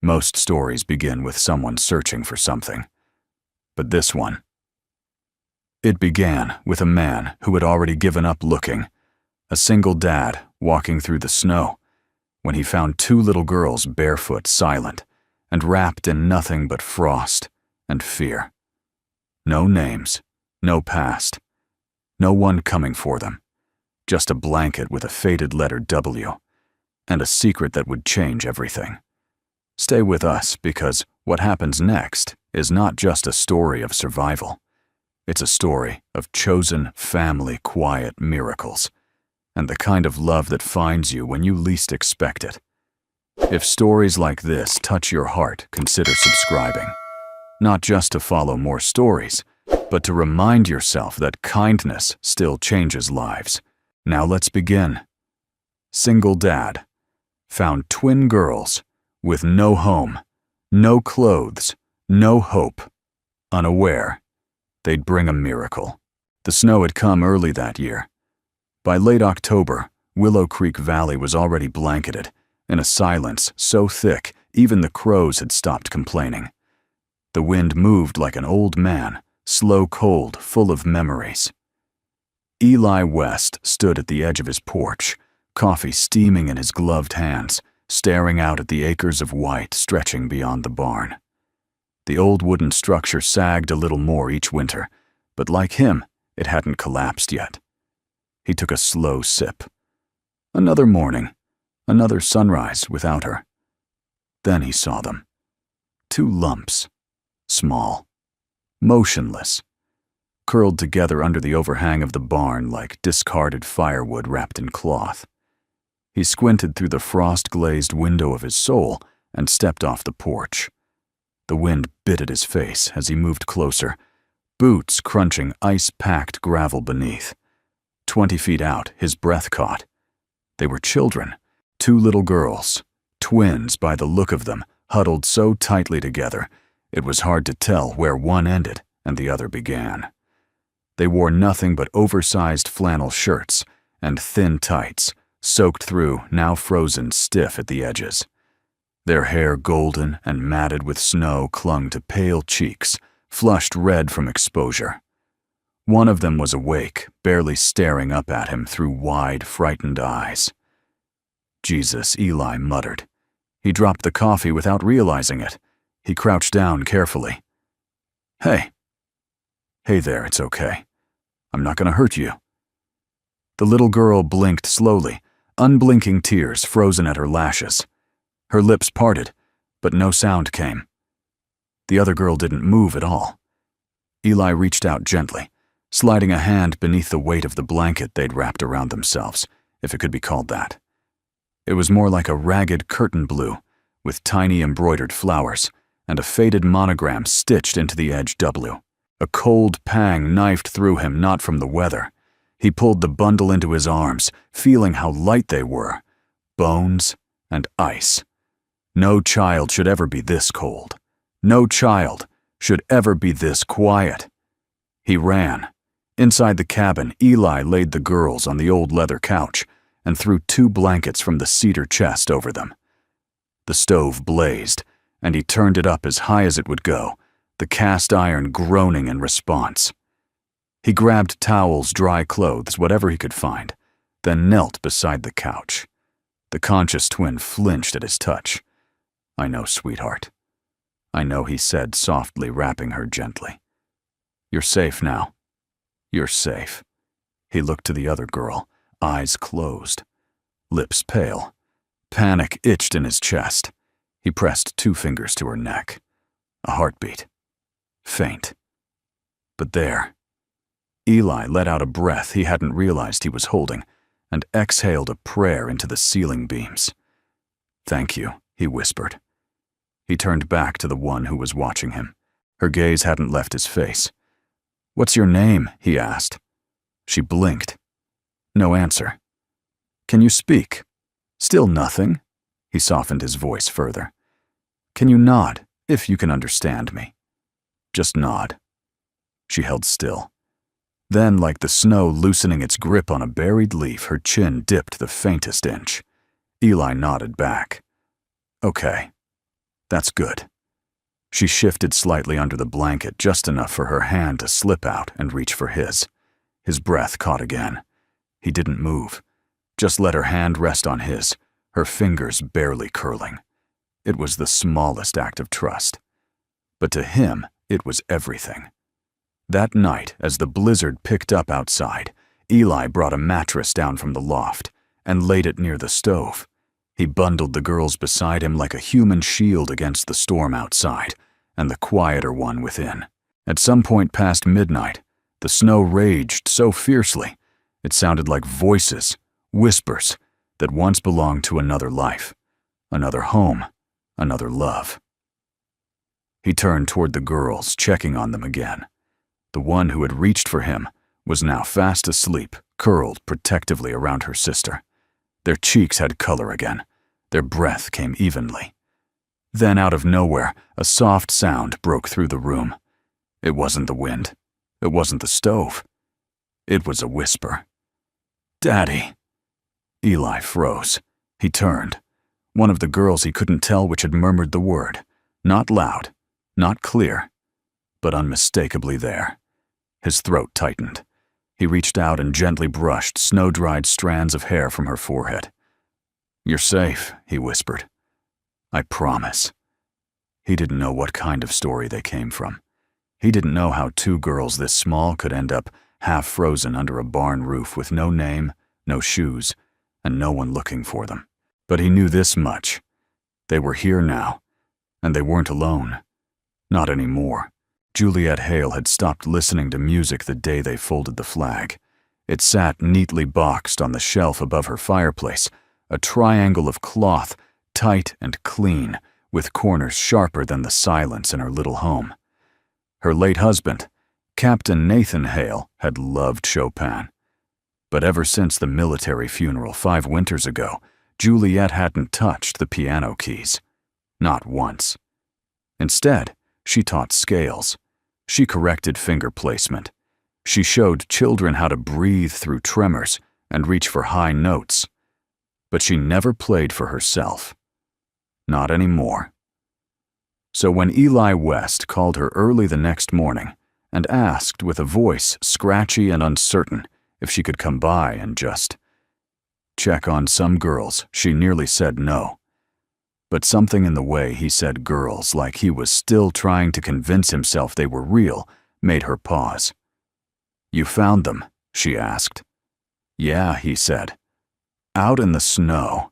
Most stories begin with someone searching for something. But this one, it began with a man who had already given up looking, a single dad walking through the snow, when he found two little girls barefoot, silent, and wrapped in nothing but frost and fear. No names, no past, no one coming for them, just a blanket with a faded letter W, and a secret that would change everything. Stay with us, because what happens next is not just a story of survival. It's a story of chosen family quiet miracles, and the kind of love that finds you when you least expect it. If stories like this touch your heart, consider subscribing. Not just to follow more stories, but to remind yourself that kindness still changes lives. Now let's begin. Single dad found twin girls with no home, no clothes, no hope, unaware they'd bring a miracle. The snow had come early that year. By late October, Willow Creek Valley was already blanketed in a silence so thick even the crows had stopped complaining. The wind moved like an old man, slow cold, full of memories. Eli West stood at the edge of his porch, coffee steaming in his gloved hands, staring out at the acres of white stretching beyond the barn. The old wooden structure sagged a little more each winter, but like him, it hadn't collapsed yet. He took a slow sip. Another morning, another sunrise without her. Then he saw them. Two lumps, small, motionless, curled together under the overhang of the barn like discarded firewood wrapped in cloth. He squinted through the frost-glazed window of his soul and stepped off the porch. The wind bit at his face as he moved closer, boots crunching ice-packed gravel beneath. 20 feet out, his breath caught. They were children, two little girls, twins by the look of them, huddled so tightly together, it was hard to tell where one ended and the other began. They wore nothing but oversized flannel shirts and thin tights, soaked through, now frozen stiff at the edges. Their hair, golden and matted with snow, clung to pale cheeks, flushed red from exposure. One of them was awake, barely staring up at him through wide, frightened eyes. Jesus, Eli muttered. He dropped the coffee without realizing it. He crouched down carefully. Hey. Hey there, it's okay. I'm not gonna hurt you. The little girl blinked slowly, unblinking tears frozen at her lashes. Her lips parted, but no sound came. The other girl didn't move at all. Eli reached out gently, sliding a hand beneath the weight of the blanket they'd wrapped around themselves, if it could be called that. It was more like a ragged curtain blue, with tiny embroidered flowers, and a faded monogram stitched into the edge W. A cold pang knifed through him, not from the weather. He pulled the bundle into his arms, feeling how light they were. Bones and ice. No child should ever be this cold. No child should ever be this quiet. He ran. Inside the cabin, Eli laid the girls on the old leather couch and threw 2 blankets from the cedar chest over them. The stove blazed, and he turned it up as high as it would go, the cast iron groaning in response. He grabbed towels, dry clothes, whatever he could find, then knelt beside the couch. The conscious twin flinched at his touch. I know, sweetheart. I know, he said softly, wrapping her gently. You're safe now. You're safe. He looked to the other girl, eyes closed, lips pale. Panic itched in his chest. He pressed 2 fingers to her neck. A heartbeat. Faint. But there. Eli let out a breath he hadn't realized he was holding and exhaled a prayer into the ceiling beams. Thank you, he whispered. He turned back to the one who was watching him. Her gaze hadn't left his face. What's your name? He asked. She blinked. No answer. Can you speak? Still nothing? He softened his voice further. Can you nod, if you can understand me? Just nod. She held still. Then, like the snow loosening its grip on a buried leaf, her chin dipped the faintest inch. Eli nodded back. Okay. That's good." She shifted slightly under the blanket, just enough for her hand to slip out and reach for his. His breath caught again. He didn't move, just let her hand rest on his, her fingers barely curling. It was the smallest act of trust. But to him, it was everything. That night, as the blizzard picked up outside, Eli brought a mattress down from the loft and laid it near the stove. He bundled the girls beside him like a human shield against the storm outside and the quieter one within. At some point past midnight, the snow raged so fiercely, it sounded like voices, whispers, that once belonged to another life, another home, another love. He turned toward the girls, checking on them again. The one who had reached for him was now fast asleep, curled protectively around her sister. Their cheeks had color again. Their breath came evenly. Then, out of nowhere, a soft sound broke through the room. It wasn't the wind. It wasn't the stove. It was a whisper. "Daddy." Eli froze. He turned. One of the girls, he couldn't tell which, had murmured the word. Not loud, not clear, but unmistakably there. His throat tightened. He reached out and gently brushed snow-dried strands of hair from her forehead. "You're safe," he whispered. "I promise." He didn't know what kind of story they came from. He didn't know how two girls this small could end up half frozen under a barn roof with no name, no shoes, and no one looking for them. But he knew this much. They were here now, and they weren't alone. Not anymore. Juliet Hale had stopped listening to music the day they folded the flag. It sat neatly boxed on the shelf above her fireplace, a triangle of cloth, tight and clean, with corners sharper than the silence in her little home. Her late husband, Captain Nathan Hale, had loved Chopin. But ever since the military funeral 5 winters ago, Juliet hadn't touched the piano keys. Not once. Instead, she taught scales. She corrected finger placement. She showed children how to breathe through tremors and reach for high notes. But she never played for herself. Not anymore. So when Eli West called her early the next morning and asked with a voice scratchy and uncertain if she could come by and just check on some girls, she nearly said no. But something in the way he said girls, like he was still trying to convince himself they were real, made her pause. "You found them?" she asked. "Yeah," he said. "Out in the snow.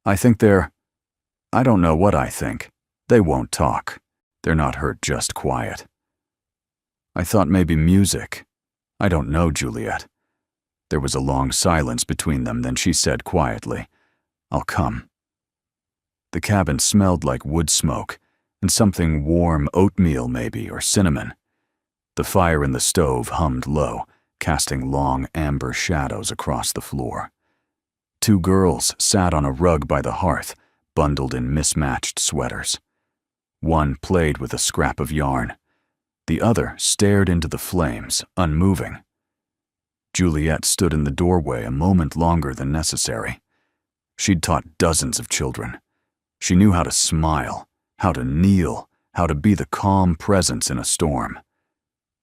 I think I don't know what I think. They won't talk. They're not hurt, just quiet." "I thought maybe music." "I don't know, Juliet." There was a long silence between them, then she said quietly, "I'll come." The cabin smelled like wood smoke, and something warm, oatmeal maybe, or cinnamon. The fire in the stove hummed low, casting long amber shadows across the floor. 2 girls sat on a rug by the hearth, bundled in mismatched sweaters. One played with a scrap of yarn. The other stared into the flames, unmoving. Juliet stood in the doorway a moment longer than necessary. She'd taught dozens of children. She knew how to smile, how to kneel, how to be the calm presence in a storm.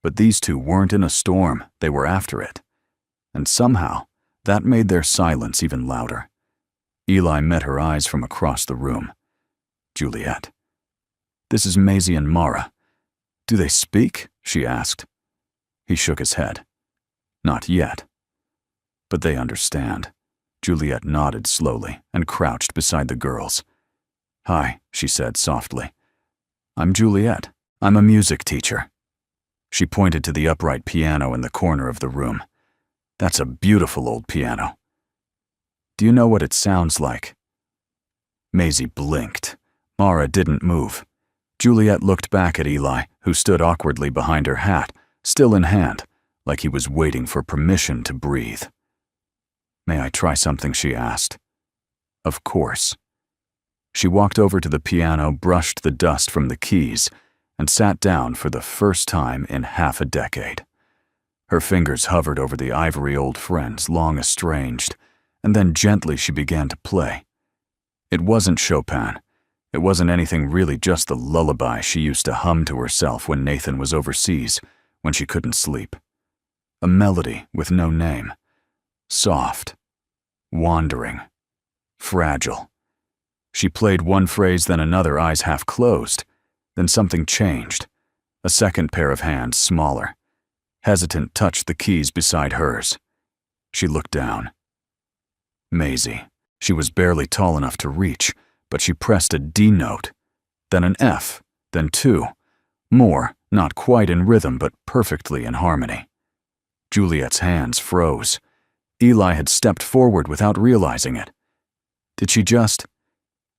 But these 2 weren't in a storm, they were after it. And somehow, that made their silence even louder. Eli met her eyes from across the room. "Juliet, this is Maisie and Mara. Do they speak?" she asked. He shook his head. "Not yet. But they understand." Juliet nodded slowly and crouched beside the girls. "Hi," she said softly. "I'm Juliet. I'm a music teacher." She pointed to the upright piano in the corner of the room. "That's a beautiful old piano. Do you know what it sounds like?" Maisie blinked. Mara didn't move. Juliet looked back at Eli, who stood awkwardly behind her hat, still in hand, like he was waiting for permission to breathe. "May I try something?" she asked. "Of course." She walked over to the piano, brushed the dust from the keys, and sat down for the first time in half a decade. Her fingers hovered over the ivory old friends, long estranged, and then gently she began to play. It wasn't Chopin. It wasn't anything really, just the lullaby she used to hum to herself when Nathan was overseas, when she couldn't sleep. A melody with no name. Soft. Wandering. Fragile. She played one phrase, then another, eyes half closed. Then something changed. A second pair of hands, smaller, hesitant, touched the keys beside hers. She looked down. Maisie. She was barely tall enough to reach, but she pressed a D note, then an F, then two. More, not quite in rhythm, but perfectly in harmony. Juliet's hands froze. Eli had stepped forward without realizing it. Did she just?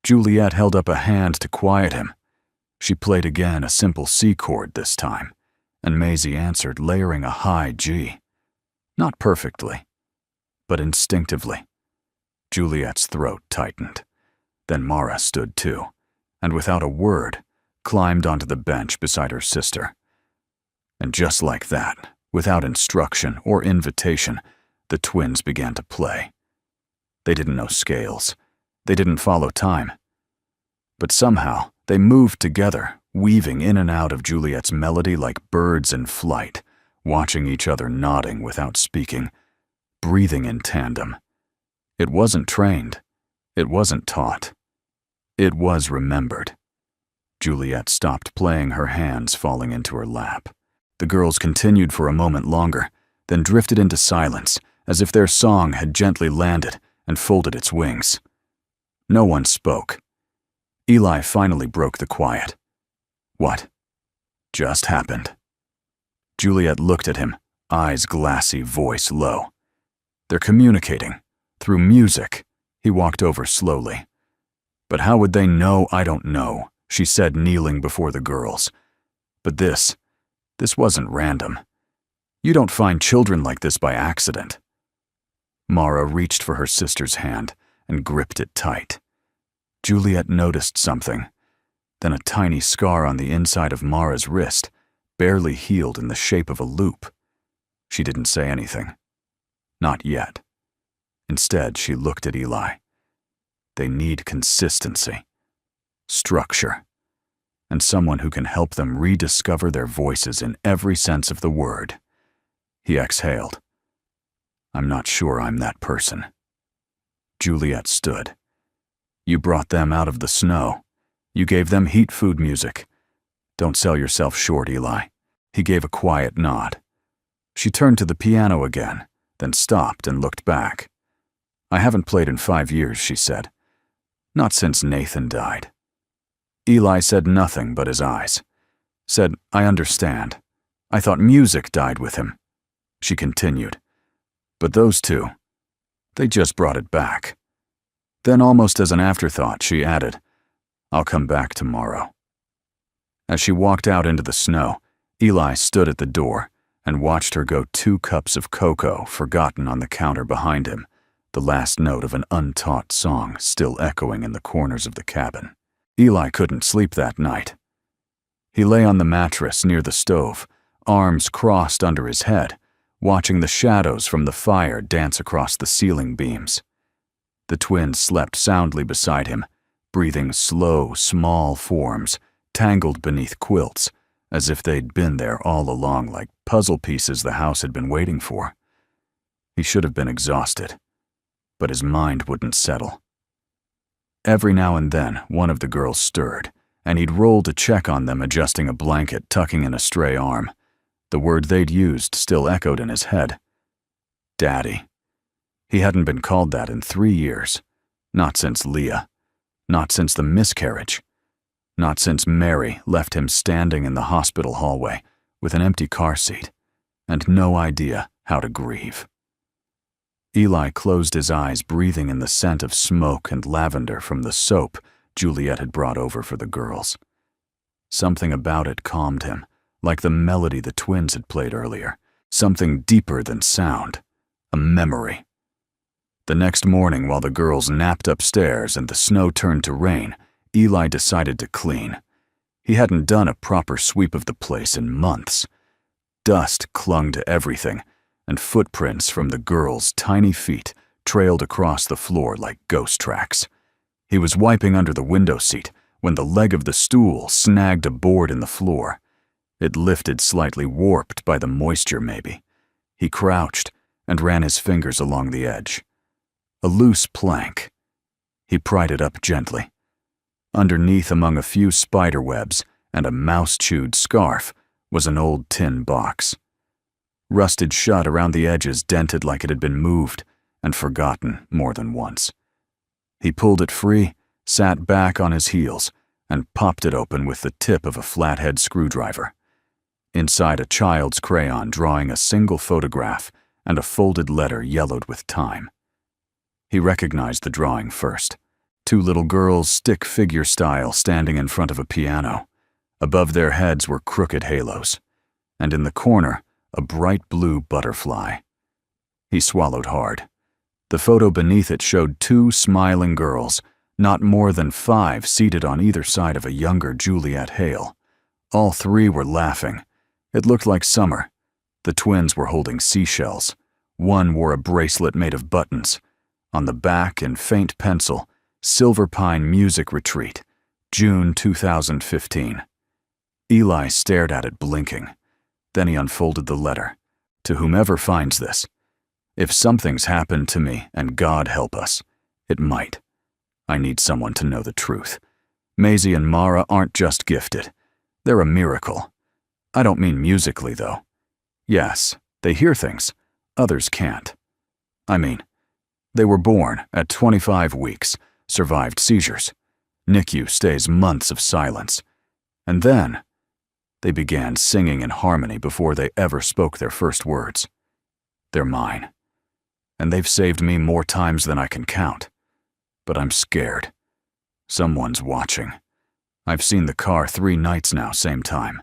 Juliet held up a hand to quiet him. She played again, a simple C chord this time, and Maisie answered, layering a high G. Not perfectly, but instinctively. Juliet's throat tightened. Then Mara stood too, and without a word, climbed onto the bench beside her sister. And just like that, without instruction or invitation, the twins began to play. They didn't know scales. They didn't follow time. But somehow, they moved together, weaving in and out of Juliet's melody like birds in flight, watching each other, nodding without speaking, breathing in tandem. It wasn't trained. It wasn't taught. It was remembered. Juliet stopped playing, her hands falling into her lap. The girls continued for a moment longer, then drifted into silence, as if their song had gently landed and folded its wings. No one spoke. Eli finally broke the quiet. What just happened? Juliet looked at him, eyes glassy, voice low. They're communicating. Through music. He walked over slowly. But how would they know? I don't know, she said, kneeling before the girls. But this wasn't random. You don't find children like this by accident. Mara reached for her sister's hand and gripped it tight. Juliet noticed something, then a tiny scar on the inside of Mara's wrist, barely healed, in the shape of a loop. She didn't say anything. Not yet. Instead, she looked at Eli. They need consistency, structure, and someone who can help them rediscover their voices in every sense of the word. He exhaled. I'm not sure I'm that person. Juliet stood. You brought them out of the snow. You gave them heat food music. Don't sell yourself short, Eli. He gave a quiet nod. She turned to the piano again, then stopped and looked back. I haven't played in 5 years, she said. Not since Nathan died. Eli said nothing but his eyes. Said, I understand. I thought music died with him. She continued. But those two, they just brought it back. Then, almost as an afterthought, she added, I'll come back tomorrow. As she walked out into the snow, Eli stood at the door and watched her go, 2 cups of cocoa forgotten on the counter behind him, the last note of an untaught song still echoing in the corners of the cabin. Eli couldn't sleep that night. He lay on the mattress near the stove, arms crossed under his head, watching the shadows from the fire dance across the ceiling beams. The twins slept soundly beside him, breathing slow, small forms, tangled beneath quilts, as if they'd been there all along, like puzzle pieces the house had been waiting for. He should have been exhausted, but his mind wouldn't settle. Every now and then, one of the girls stirred, and he'd roll to check on them, adjusting a blanket, tucking in a stray arm. The word they'd used still echoed in his head. Daddy. He hadn't been called that in 3 years. Not since Leah. Not since the miscarriage. Not since Mary left him standing in the hospital hallway with an empty car seat and no idea how to grieve. Eli closed his eyes, breathing in the scent of smoke and lavender from the soap Juliet had brought over for the girls. Something about it calmed him, like the melody the twins had played earlier, something deeper than sound, a memory. The next morning, while the girls napped upstairs and the snow turned to rain, Eli decided to clean. He hadn't done a proper sweep of the place in months. Dust clung to everything, and footprints from the girls' tiny feet trailed across the floor like ghost tracks. He was wiping under the window seat when the leg of the stool snagged a board in the floor. It lifted slightly, warped by the moisture maybe. He crouched and ran his fingers along the edge. A loose plank. He pried it up gently. Underneath, among a few spider webs and a mouse-chewed scarf, was an old tin box. Rusted shut around the edges, dented like it had been moved and forgotten more than once. He pulled it free, sat back on his heels, and popped it open with the tip of a flathead screwdriver. Inside, a child's crayon drawing a single photograph and a folded letter yellowed with time. He recognized the drawing first. Two little girls, stick figure style, standing in front of a piano. Above their heads were crooked halos, and in the corner, a bright blue butterfly. He swallowed hard. The photo beneath it showed two smiling girls, not more than 5, seated on either side of a younger Juliet Hale. All 3 were laughing. It looked like summer. The twins were holding seashells. One wore a bracelet made of buttons. On the back, in faint pencil, Silver Pine Music Retreat, June 2015. Eli stared at it, blinking. Then he unfolded the letter. To whomever finds this, if something's happened to me, and God help us, it might. I need someone to know the truth. Maisie and Mara aren't just gifted. They're a miracle. I don't mean musically, though. Yes, they hear things. Others can't. I mean, they were born at 25 weeks, survived seizures. NICU stays months of silence. And then, they began singing in harmony before they ever spoke their first words. They're mine. And they've saved me more times than I can count. But I'm scared. Someone's watching. I've seen the car 3 nights now, same time.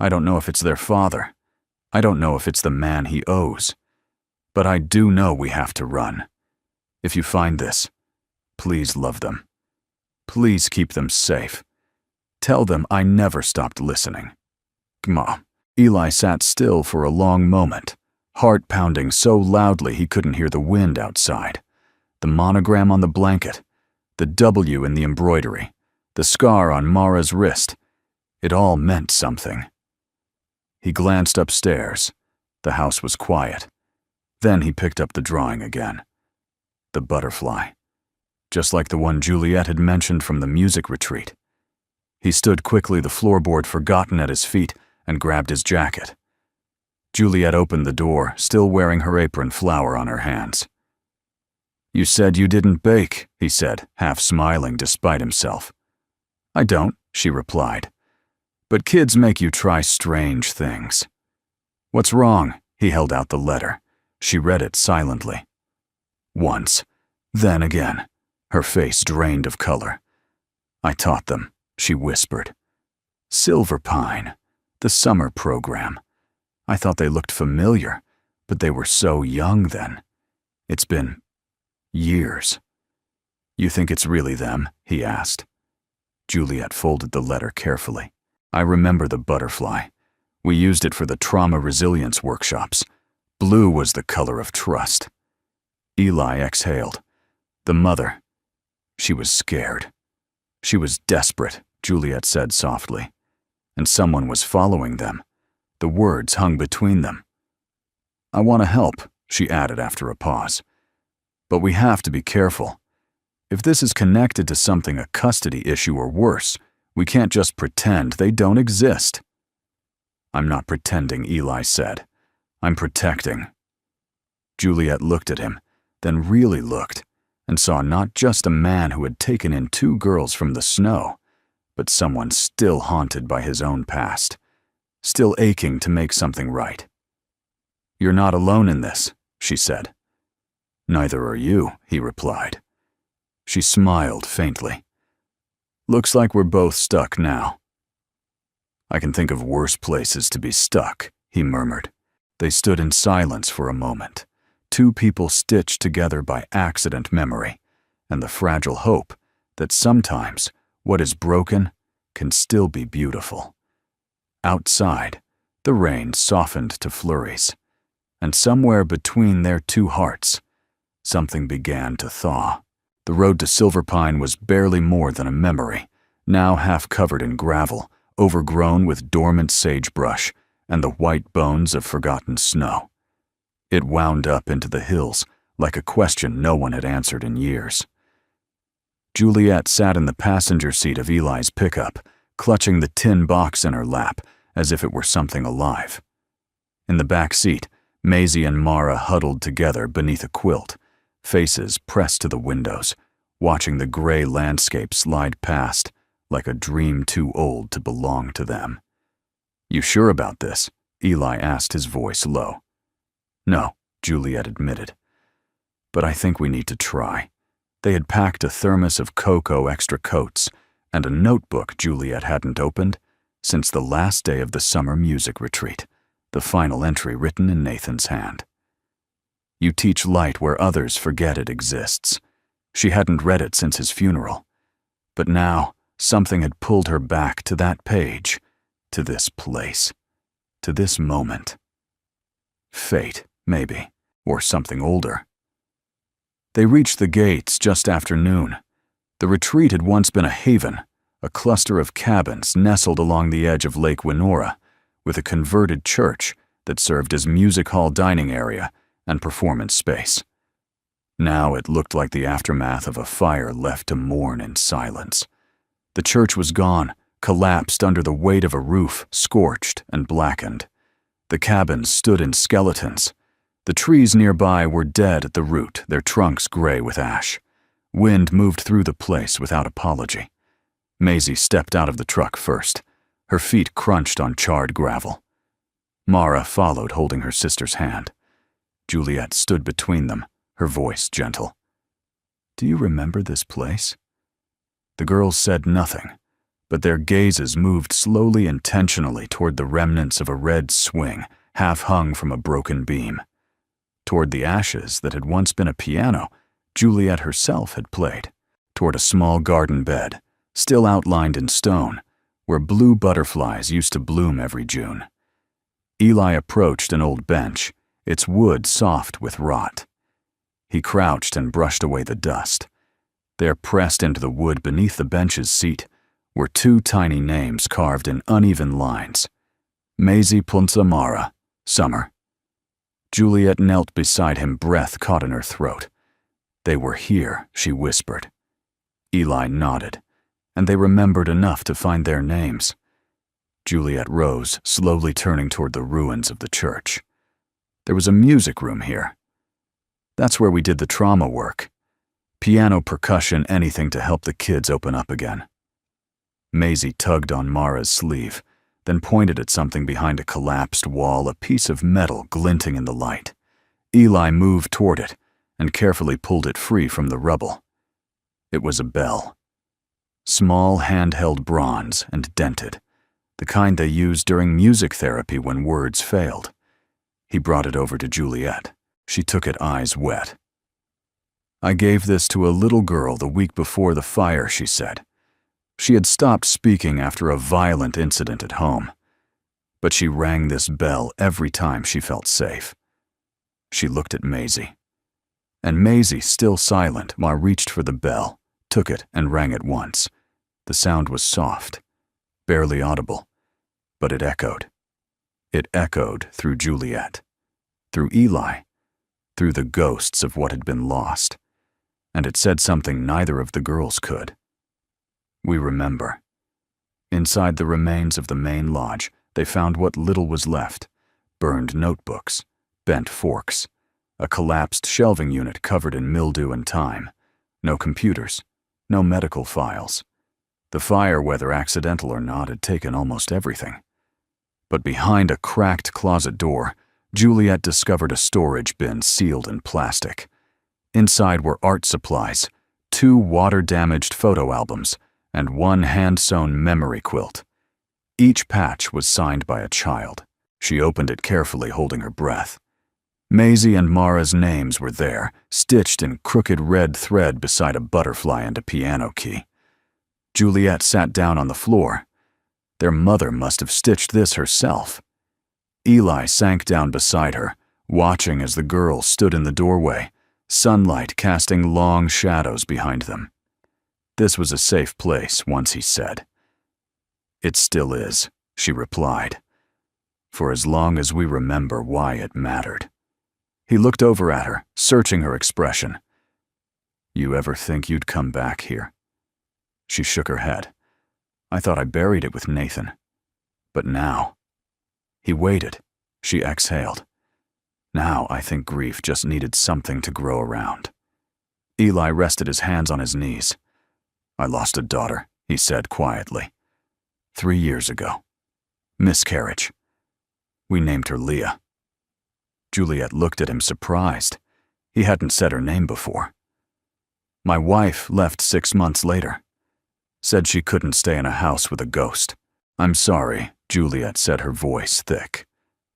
I don't know if it's their father. I don't know if it's the man he owes. But I do know we have to run. If you find this, please love them. Please keep them safe. Tell them I never stopped listening. Mom. Eli sat still for a long moment, heart pounding so loudly he couldn't hear the wind outside. The monogram on the blanket, the W in the embroidery, the scar on Mara's wrist. It all meant something. He glanced upstairs. The house was quiet. Then he picked up the drawing again. The butterfly. Just like the one Juliet had mentioned from the music retreat. He stood quickly, the floorboard forgotten at his feet, and grabbed his jacket. Juliet opened the door, still wearing her apron, flour on her hands. You said you didn't bake, he said, half smiling despite himself. I don't, she replied. But kids make you try strange things. What's wrong? He held out the letter. She read it silently. Once, then again, her face drained of color. I taught them, she whispered. Silver Pine, the summer program. I thought they looked familiar, but they were so young then. It's been years. You think it's really them? He asked. Juliet folded the letter carefully. I remember the butterfly. We used it for the trauma resilience workshops. Blue was the color of trust. Eli exhaled. The mother. She was scared. She was desperate, Juliet said softly. And someone was following them. The words hung between them. I want to help, she added after a pause. But we have to be careful. If this is connected to something, a custody issue or worse, we can't just pretend they don't exist. I'm not pretending, Eli said. I'm protecting. Juliet looked at him, then really looked, and saw not just a man who had taken in 2 girls from the snow, but someone still haunted by his own past, still aching to make something right. You're not alone in this, she said. Neither are you, he replied. She smiled faintly. Looks like we're both stuck now. I can think of worse places to be stuck, he murmured. They stood in silence for a moment, 2 people stitched together by accident memory, and the fragile hope that sometimes what is broken can still be beautiful. Outside, the rain softened to flurries, and somewhere between their 2 hearts, something began to thaw. The road to Silver Pine was barely more than a memory, now half covered in gravel, overgrown with dormant sagebrush and the white bones of forgotten snow. It wound up into the hills like a question no one had answered in years. Juliet sat in the passenger seat of Eli's pickup, clutching the tin box in her lap as if it were something alive. In the back seat, Maisie and Mara huddled together beneath a quilt, faces pressed to the windows, watching the gray landscape slide past like a dream too old to belong to them. "You sure about this?" Eli asked, his voice low. "No," Juliet admitted. "But I think we need to try." They had packed a thermos of cocoa extra coats and a notebook Juliet hadn't opened since the last day of the summer music retreat, the final entry written in Nathan's hand. "You teach light where others forget it exists." She hadn't read it since his funeral. But now, something had pulled her back to that page, to this place, to this moment. Fate, maybe, or something older. They reached the gates just after noon. The retreat had once been a haven, a cluster of cabins nestled along the edge of Lake Winora, with a converted church that served as music hall dining area and performance space. Now it looked like the aftermath of a fire left to mourn in silence. The church was gone, collapsed under the weight of a roof, scorched and blackened. The cabins stood in skeletons. The trees nearby were dead at the root, their trunks gray with ash. Wind moved through the place without apology. Maisie stepped out of the truck first. Her feet crunched on charred gravel. Mara followed, holding her sister's hand. Juliet stood between them, her voice gentle. "Do you remember this place?" The girls said nothing, but their gazes moved slowly, intentionally toward the remnants of a red swing half hung from a broken beam. Toward the ashes that had once been a piano Juliet herself had played. Toward a small garden bed, still outlined in stone, where blue butterflies used to bloom every June. Eli approached an old bench, its wood soft with rot. He crouched and brushed away the dust. There, pressed into the wood beneath the bench's seat, were two tiny names carved in uneven lines. Maisie Punza Mara, Summer. Juliet knelt beside him, breath caught in her throat. "They were here," she whispered. Eli nodded, and they remembered enough to find their names. Juliet rose, slowly turning toward the ruins of the church. "There was a music room here. That's where we did the trauma work. Piano, percussion, anything to help the kids open up again." Maisie tugged on Mara's sleeve, then pointed at something behind a collapsed wall, a piece of metal glinting in the light. Eli moved toward it and carefully pulled it free from the rubble. It was a bell. Small handheld bronze and dented, the kind they used during music therapy when words failed. He brought it over to Juliet. She took it, eyes wet. "I gave this to a little girl the week before the fire," she said. She had stopped speaking after a violent incident at home, but she rang this bell every time she felt safe. She looked at Maisie. And Maisie, still silent, Ma reached for the bell, took it, and rang it once. The sound was soft, barely audible, but it echoed. It echoed through Juliet, through Eli, through the ghosts of what had been lost, and it said something neither of the girls could. "We remember." Inside the remains of the main lodge, they found what little was left: burned notebooks, bent forks, a collapsed shelving unit covered in mildew and time, no computers, no medical files. The fire, whether accidental or not, had taken almost everything. But behind a cracked closet door, Juliet discovered a storage bin sealed in plastic. Inside were art supplies, 2 water-damaged photo albums, and 1 hand-sewn memory quilt. Each patch was signed by a child. She opened it carefully, holding her breath. Maisie and Mara's names were there, stitched in crooked red thread beside a butterfly and a piano key. Juliet sat down on the floor. Their mother must have stitched this herself. Eli sank down beside her, watching as the girls stood in the doorway, sunlight casting long shadows behind them. This was a safe place, once he said. It still is, she replied, for as long as we remember why it mattered. He looked over at her, searching her expression. You ever think you'd come back here? She shook her head. I thought I buried it with Nathan. But now. He waited. She exhaled. Now I think grief just needed something to grow around. Eli rested his hands on his knees. I lost a daughter, he said quietly. 3 years ago. Miscarriage. We named her Leah. Juliet looked at him surprised. He hadn't said her name before. My wife left 6 months later. Said she couldn't stay in a house with a ghost. I'm sorry, Juliet said, her voice thick.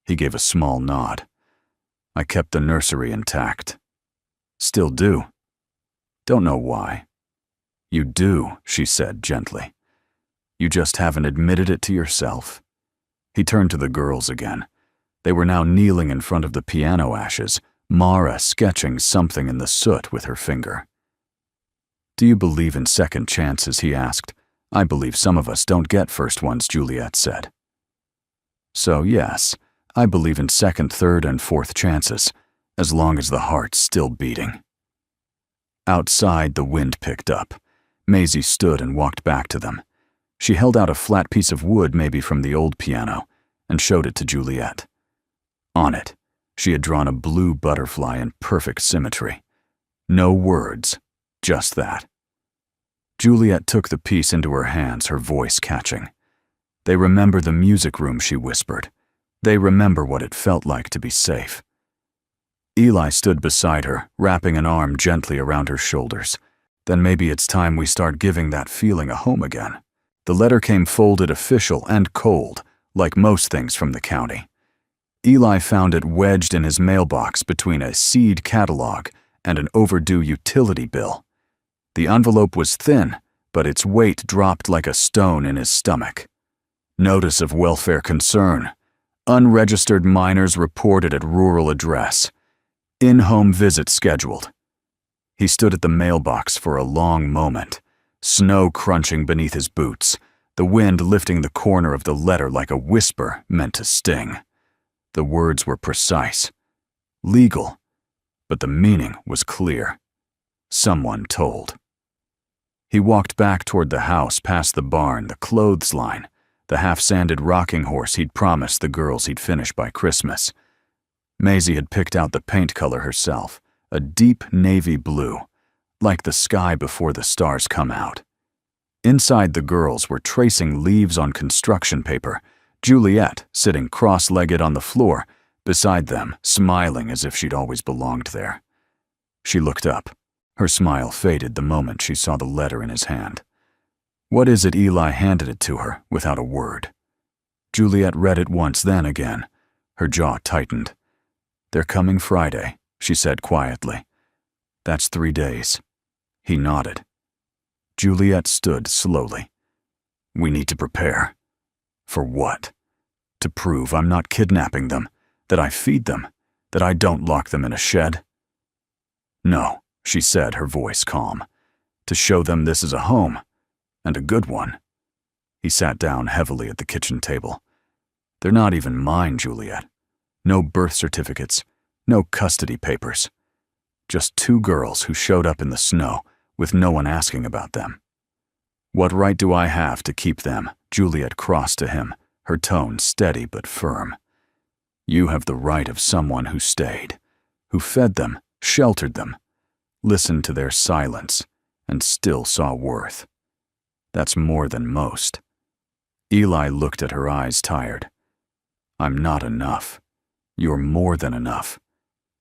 He gave a small nod. I kept the nursery intact. Still do. Don't know why. You do, she said gently. You just haven't admitted it to yourself. He turned to the girls again. They were now kneeling in front of the piano ashes, Mara sketching something in the soot with her finger. Do you believe in second chances, he asked. I believe some of us don't get first ones, Juliet said. So yes, I believe in second, third, and fourth chances, as long as the heart's still beating. Outside, the wind picked up. Maisie stood and walked back to them. She held out a flat piece of wood, maybe from the old piano, and showed it to Juliet. On it, she had drawn a blue butterfly in perfect symmetry. No words, just that. Juliet took the piece into her hands, her voice catching. They remember the music room, she whispered. They remember what it felt like to be safe. Eli stood beside her, wrapping an arm gently around her shoulders. Then maybe it's time we start giving that feeling a home again. The letter came folded, official, and cold, like most things from the county. Eli found it wedged in his mailbox between a seed catalog and an overdue utility bill. The envelope was thin, but its weight dropped like a stone in his stomach. Notice of welfare concern. Unregistered minors reported at rural address. In-home visit scheduled. He stood at the mailbox for a long moment, snow crunching beneath his boots, the wind lifting the corner of the letter like a whisper meant to sting. The words were precise, legal, but the meaning was clear. Someone told. He walked back toward the house, past the barn, the clothesline, the half-sanded rocking horse he'd promised the girls he'd finish by Christmas. Maisie had picked out the paint color herself, a deep navy blue, like the sky before the stars come out. Inside, the girls were tracing leaves on construction paper, Juliet sitting cross-legged on the floor, beside them, smiling as if she'd always belonged there. She looked up. Her smile faded the moment she saw the letter in his hand. What is it? Eli handed it to her, without a word. Juliet read it once, then again. Her jaw tightened. They're coming Friday, she said quietly. That's 3 days. He nodded. Juliet stood slowly. We need to prepare. For what? To prove I'm not kidnapping them, that I feed them, that I don't lock them in a shed? No, she said, her voice calm. To show them this is a home, and a good one. He sat down heavily at the kitchen table. They're not even mine, Juliet. No birth certificates, no custody papers. Just 2 girls who showed up in the snow with no one asking about them. What right do I have to keep them? Juliet crossed to him, her tone steady but firm. You have the right of someone who stayed, who fed them, sheltered them, listened to their silence, and still saw worth. That's more than most. Eli looked at her, eyes tired. I'm not enough. You're more than enough.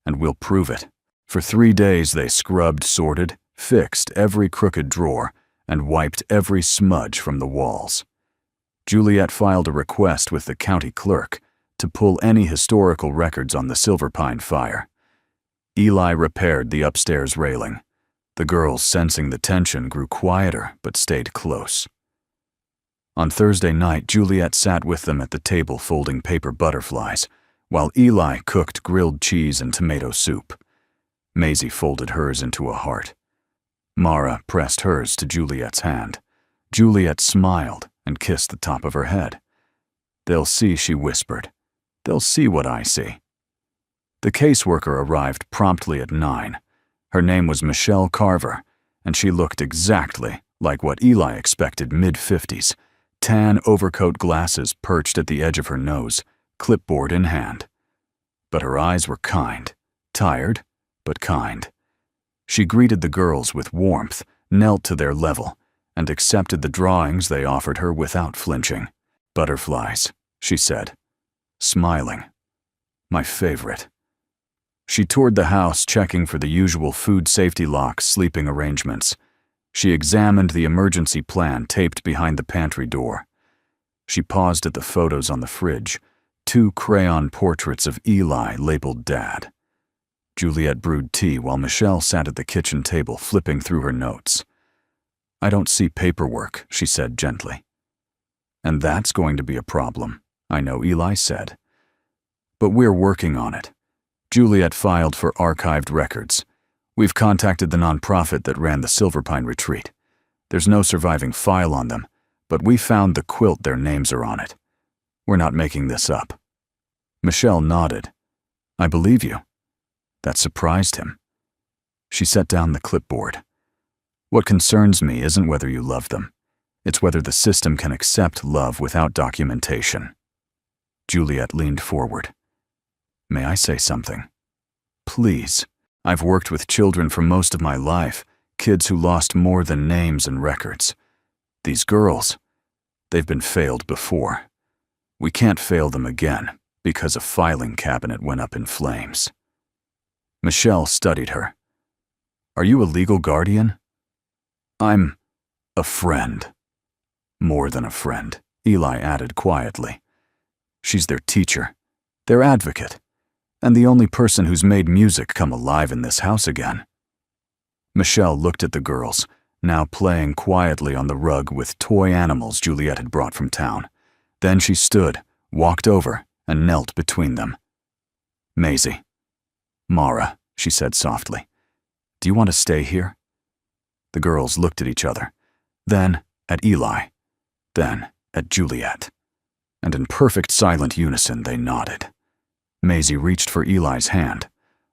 And we'll prove it. For 3 days they scrubbed, sorted, fixed every crooked drawer, and wiped every smudge from the walls. Juliet filed a request with the county clerk to pull any historical records on the Silver Pine fire. Eli repaired the upstairs railing. The girls, sensing the tension, grew quieter but stayed close. On Thursday night, Juliet sat with them at the table folding paper butterflies, while Eli cooked grilled cheese and tomato soup. Maisie folded hers into a heart. Mara pressed hers to Juliet's hand. Juliet smiled and kissed the top of her head. "They'll see," she whispered. "They'll see what I see." The caseworker arrived promptly at 9. Her name was Michelle Carver, and she looked exactly like what Eli expected, mid-50s, tan overcoat glasses perched at the edge of her nose, clipboard in hand. But her eyes were kind, tired, but kind. She greeted the girls with warmth, knelt to their level, and accepted the drawings they offered her without flinching. "Butterflies," she said, smiling. "My favorite." She toured the house, checking for the usual food safety locks, sleeping arrangements. She examined the emergency plan taped behind the pantry door. She paused at the photos on the fridge, 2 crayon portraits of Eli labeled Dad. Juliet brewed tea while Michelle sat at the kitchen table flipping through her notes. "I don't see paperwork," she said gently. "And that's going to be a problem, I know," Eli said. "But we're working on it." Juliet filed for archived records. "We've contacted the nonprofit that ran the Silverpine retreat. There's no surviving file on them, but we found the quilt their names are on it. We're not making this up." Michelle nodded. "I believe you." That surprised him. She set down the clipboard. "What concerns me isn't whether you love them. It's whether the system can accept love without documentation." Juliet leaned forward. "May I say something?" "Please. I've worked with children for most of my life, kids who lost more than names and records. These girls, they've been failed before. We can't fail them again because a filing cabinet went up in flames." Michelle studied her. "Are you a legal guardian?" "I'm a friend." "More than a friend," Eli added quietly. "She's their teacher, their advocate, and the only person who's made music come alive in this house again." Michelle looked at the girls, now playing quietly on the rug with toy animals Juliet had brought from town. Then she stood, walked over, and knelt between them. "Maisie." "Mara," she said softly. "Do you want to stay here?" The girls looked at each other, then at Eli, then at Juliet, and in perfect silent unison they nodded. Maisie reached for Eli's hand.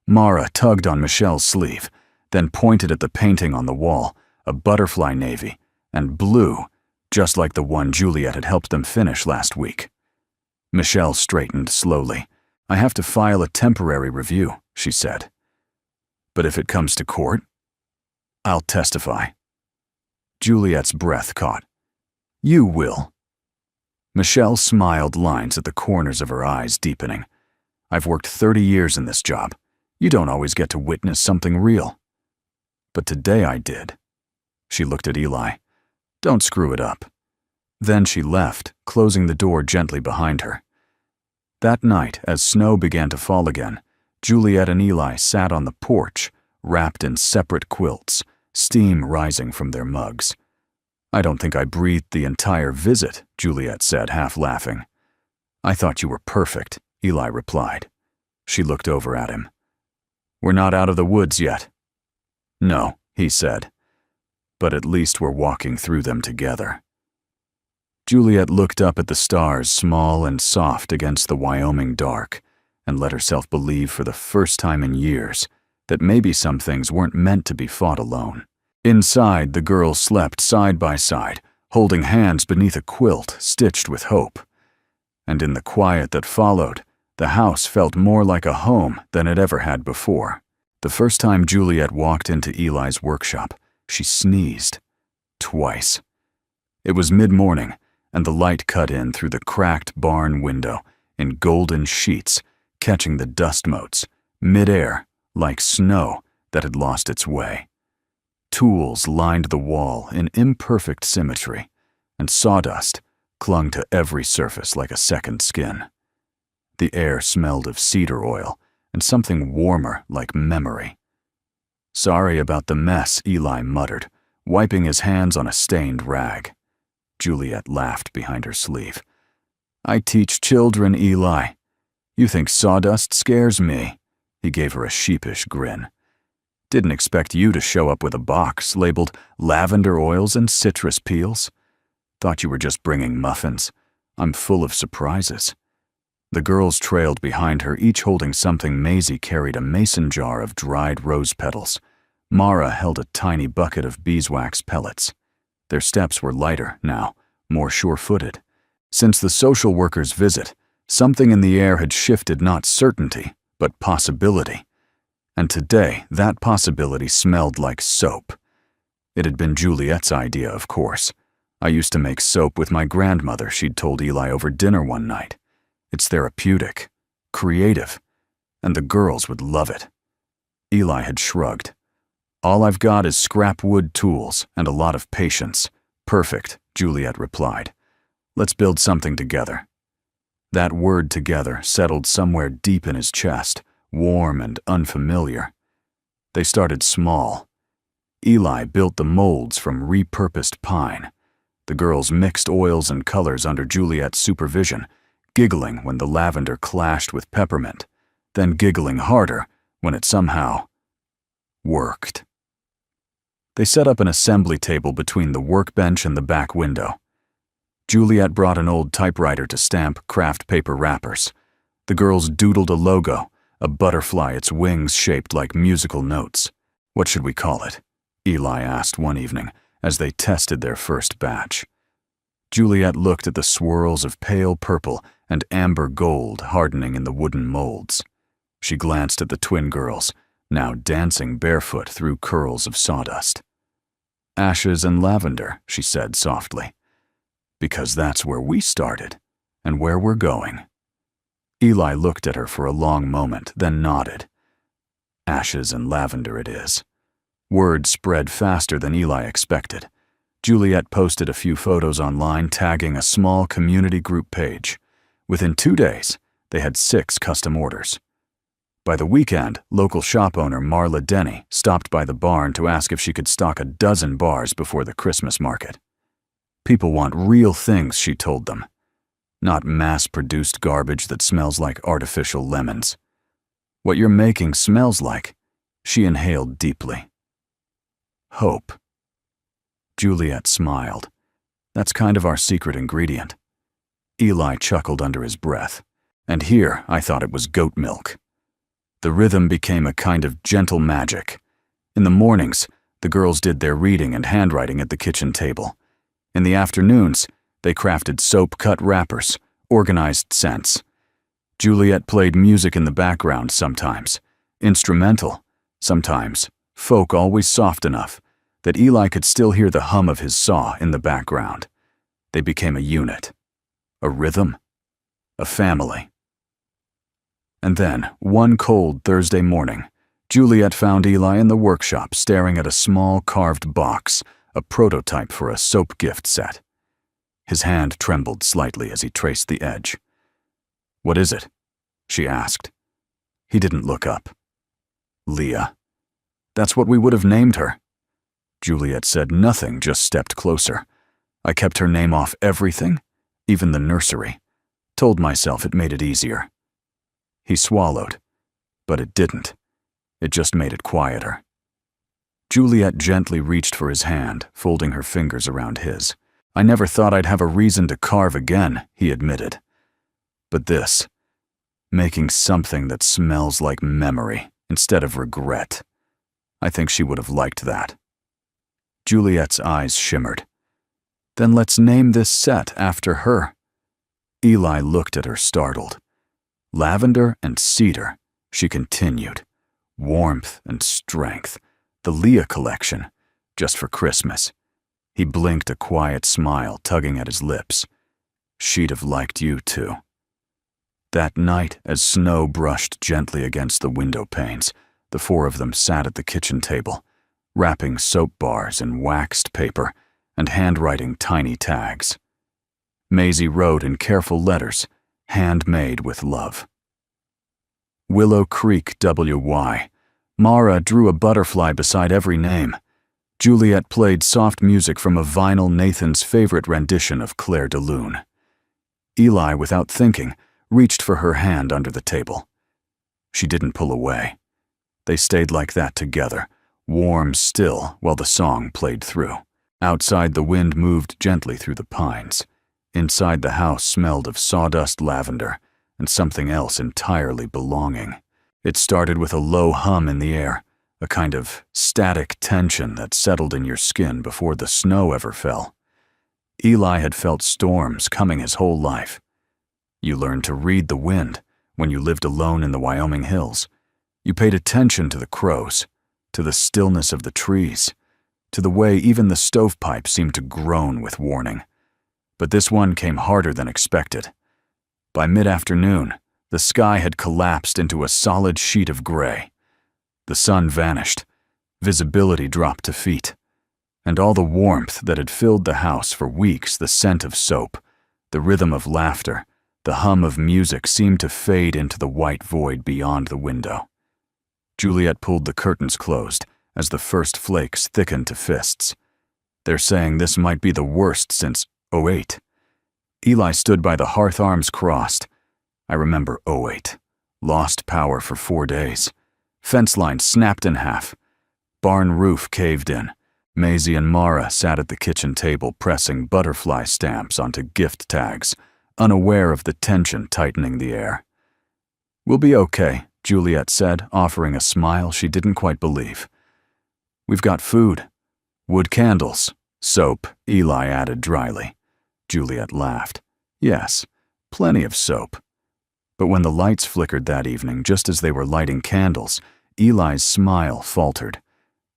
Mara tugged on Michelle's sleeve, then pointed at the painting on the wall, a butterfly navy, and blue, just like the one Juliet had helped them finish last week. Michelle straightened slowly. "I have to file a temporary review," she said. "But if it comes to court, I'll testify." Juliet's breath caught. "You will." Michelle smiled, lines at the corners of her eyes deepening. "I've worked 30 years in this job. You don't always get to witness something real. But today I did." She looked at Eli. "Don't screw it up." Then she left, closing the door gently behind her. That night, as snow began to fall again, Juliet and Eli sat on the porch, wrapped in separate quilts, steam rising from their mugs. "I don't think I breathed the entire visit," Juliet said, half laughing. "I thought you were perfect," Eli replied. She looked over at him. "We're not out of the woods yet." "No," he said. "But at least we're walking through them together." Juliet looked up at the stars, small and soft against the Wyoming dark, and let herself believe for the first time in years that maybe some things weren't meant to be fought alone. Inside, the girls slept side by side, holding hands beneath a quilt stitched with hope. And in the quiet that followed, the house felt more like a home than it ever had before. The first time Juliet walked into Eli's workshop, she sneezed. Twice. It was mid-morning, and the light cut in through the cracked barn window in golden sheets, catching the dust motes, mid-air, like snow that had lost its way. Tools lined the wall in imperfect symmetry, and sawdust clung to every surface like a second skin. The air smelled of cedar oil and something warmer like memory. "Sorry about the mess," Eli muttered, wiping his hands on a stained rag. Juliet laughed behind her sleeve. "I teach children, Eli. You think sawdust scares me?" He gave her a sheepish grin. Didn't expect you to show up with a box labeled lavender oils and citrus peels. Thought you were just bringing muffins. I'm full of surprises." The girls trailed behind her, each holding something. Maisie carried a mason jar of dried rose petals. Mara held a tiny bucket of beeswax pellets. Their steps were lighter now, more sure-footed. Since the social worker's visit, something in the air had shifted, not certainty, but possibility. And today, that possibility smelled like soap. It had been Juliet's idea, of course. "I used to make soap with my grandmother," she'd told Eli over dinner one night. "It's therapeutic, creative, and the girls would love it." Eli had shrugged. "All I've got is scrap wood tools and a lot of patience." "Perfect," Juliet replied. "Let's build something together." That word "together" settled somewhere deep in his chest, warm and unfamiliar. They started small. Eli built the molds from repurposed pine. The girls mixed oils and colors under Juliet's supervision, giggling when the lavender clashed with peppermint, then giggling harder when it somehow worked. They set up an assembly table between the workbench and the back window. Juliet brought an old typewriter to stamp craft paper wrappers. The girls doodled a logo, a butterfly, its wings shaped like musical notes. "What should we call it?" Eli asked one evening as they tested their first batch. Juliet looked at the swirls of pale purple and amber gold hardening in the wooden molds. She glanced at the twin girls, now dancing barefoot through curls of sawdust. "Ashes and lavender," she said softly. "Because that's where we started, and where we're going." Eli looked at her for a long moment, then nodded. "Ashes and lavender it is." Word spread faster than Eli expected. Juliet posted a few photos online, tagging a small community group page. Within 2 days, they had 6 custom orders. By the weekend, local shop owner Marla Denny stopped by the barn to ask if she could stock a dozen bars before the Christmas market. "People want real things," she told them. "Not mass-produced garbage that smells like artificial lemons. What you're making smells like." She inhaled deeply. "Hope." Juliet smiled. "That's kind of our secret ingredient." Eli chuckled under his breath. "And here, I thought it was goat milk." The rhythm became a kind of gentle magic. In the mornings, the girls did their reading and handwriting at the kitchen table. In the afternoons, they crafted soap-cut wrappers, organized scents. Juliet played music in the background sometimes, instrumental, sometimes, folk, always soft enough that Eli could still hear the hum of his saw in the background. They became a unit, a rhythm, a family. And then, one cold Thursday morning, Juliet found Eli in the workshop staring at a small carved box, a prototype for a soap gift set. His hand trembled slightly as he traced the edge. "What is it?" she asked. He didn't look up. "Leah. That's what we would have named her." Juliet said nothing, just stepped closer. "I kept her name off everything, even the nursery. Told myself it made it easier." He swallowed, but it didn't. It just made it quieter. Juliet gently reached for his hand, folding her fingers around his. "I never thought I'd have a reason to carve again," he admitted. "But this, making something that smells like memory instead of regret, I think she would have liked that." Juliet's eyes shimmered. "Then let's name this set after her." Eli looked at her, startled. "Lavender and cedar," she continued. "Warmth and strength. The Leah collection, just for Christmas." He blinked, a quiet smile tugging at his lips. "She'd have liked you too." That night, as snow brushed gently against the window panes, the 4 of them sat at the kitchen table, wrapping soap bars in waxed paper and handwriting tiny tags. Maisie wrote in careful letters, "Handmade with love." Willow Creek, WY. Mara drew a butterfly beside every name. Juliet played soft music from a vinyl, Nathan's favorite rendition of Claire de Lune. Eli, without thinking, reached for her hand under the table. She didn't pull away. They stayed like that together, warm still while the song played through. Outside, the wind moved gently through the pines. Inside, the house smelled of sawdust lavender and something else entirely belonging. It started with a low hum in the air, a kind of static tension that settled in your skin before the snow ever fell. Eli had felt storms coming his whole life. You learned to read the wind when you lived alone in the Wyoming hills. You paid attention to the crows, to the stillness of the trees, to the way even the stovepipe seemed to groan with warning. But this one came harder than expected. By mid-afternoon, the sky had collapsed into a solid sheet of gray. The sun vanished, visibility dropped to feet, and all the warmth that had filled the house for weeks, the scent of soap, the rhythm of laughter, the hum of music seemed to fade into the white void beyond the window. Juliet pulled the curtains closed as the first flakes thickened to fists. They're saying this might be the worst since '08. Eli stood by the hearth, arms crossed. I remember '08. Lost power for 4 days. Fence line snapped in half. Barn roof caved in. Maisie and Mara sat at the kitchen table pressing butterfly stamps onto gift tags, unaware of the tension tightening the air. "We'll be okay," Juliet said, offering a smile she didn't quite believe. "We've got food. Wood candles. Soap," Eli added dryly. Juliet laughed. "Yes, plenty of soap." But when the lights flickered that evening, just as they were lighting candles, Eli's smile faltered.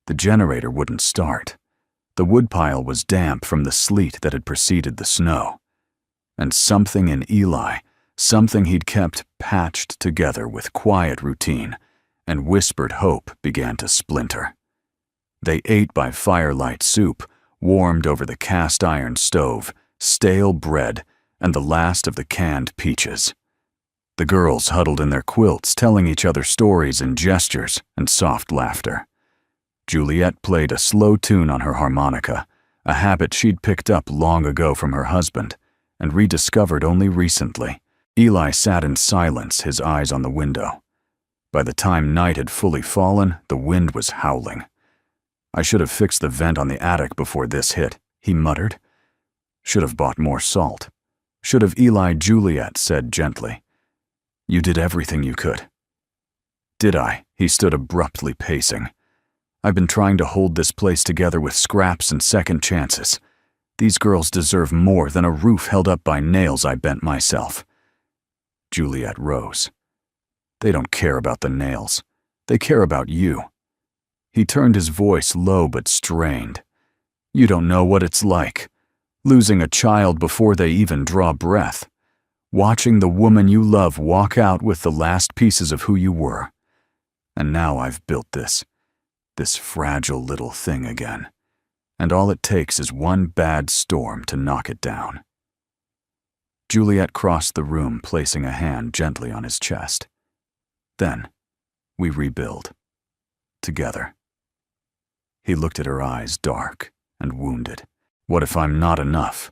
The generator wouldn't start. The woodpile was damp from the sleet that had preceded the snow. And something in Eli, something he'd kept patched together with quiet routine and whispered hope, began to splinter. They ate by firelight, soup warmed over the cast iron stove, stale bread, and the last of the canned peaches. The girls huddled in their quilts, telling each other stories in gestures and soft laughter. Juliet played a slow tune on her harmonica, a habit she'd picked up long ago from her husband and rediscovered only recently. Eli sat in silence, his eyes on the window. By the time night had fully fallen, the wind was howling. "I should have fixed the vent on the attic before this hit," he muttered. "Should have bought more salt. Should have." Eli, Juliet said gently. "You did everything you could." "Did I?" He stood abruptly, pacing. "I've been trying to hold this place together with scraps and second chances. These girls deserve more than a roof held up by nails I bent myself." Juliet rose. "They don't care about the nails. They care about you." He turned his voice low but strained. "You don't know what it's like. Losing a child before they even draw breath. Watching the woman you love walk out with the last pieces of who you were. And now I've built this fragile little thing again. And all it takes is one bad storm to knock it down." Juliet crossed the room, placing a hand gently on his chest. "Then, we rebuild. Together." He looked at her eyes, dark and wounded. "What if I'm not enough?"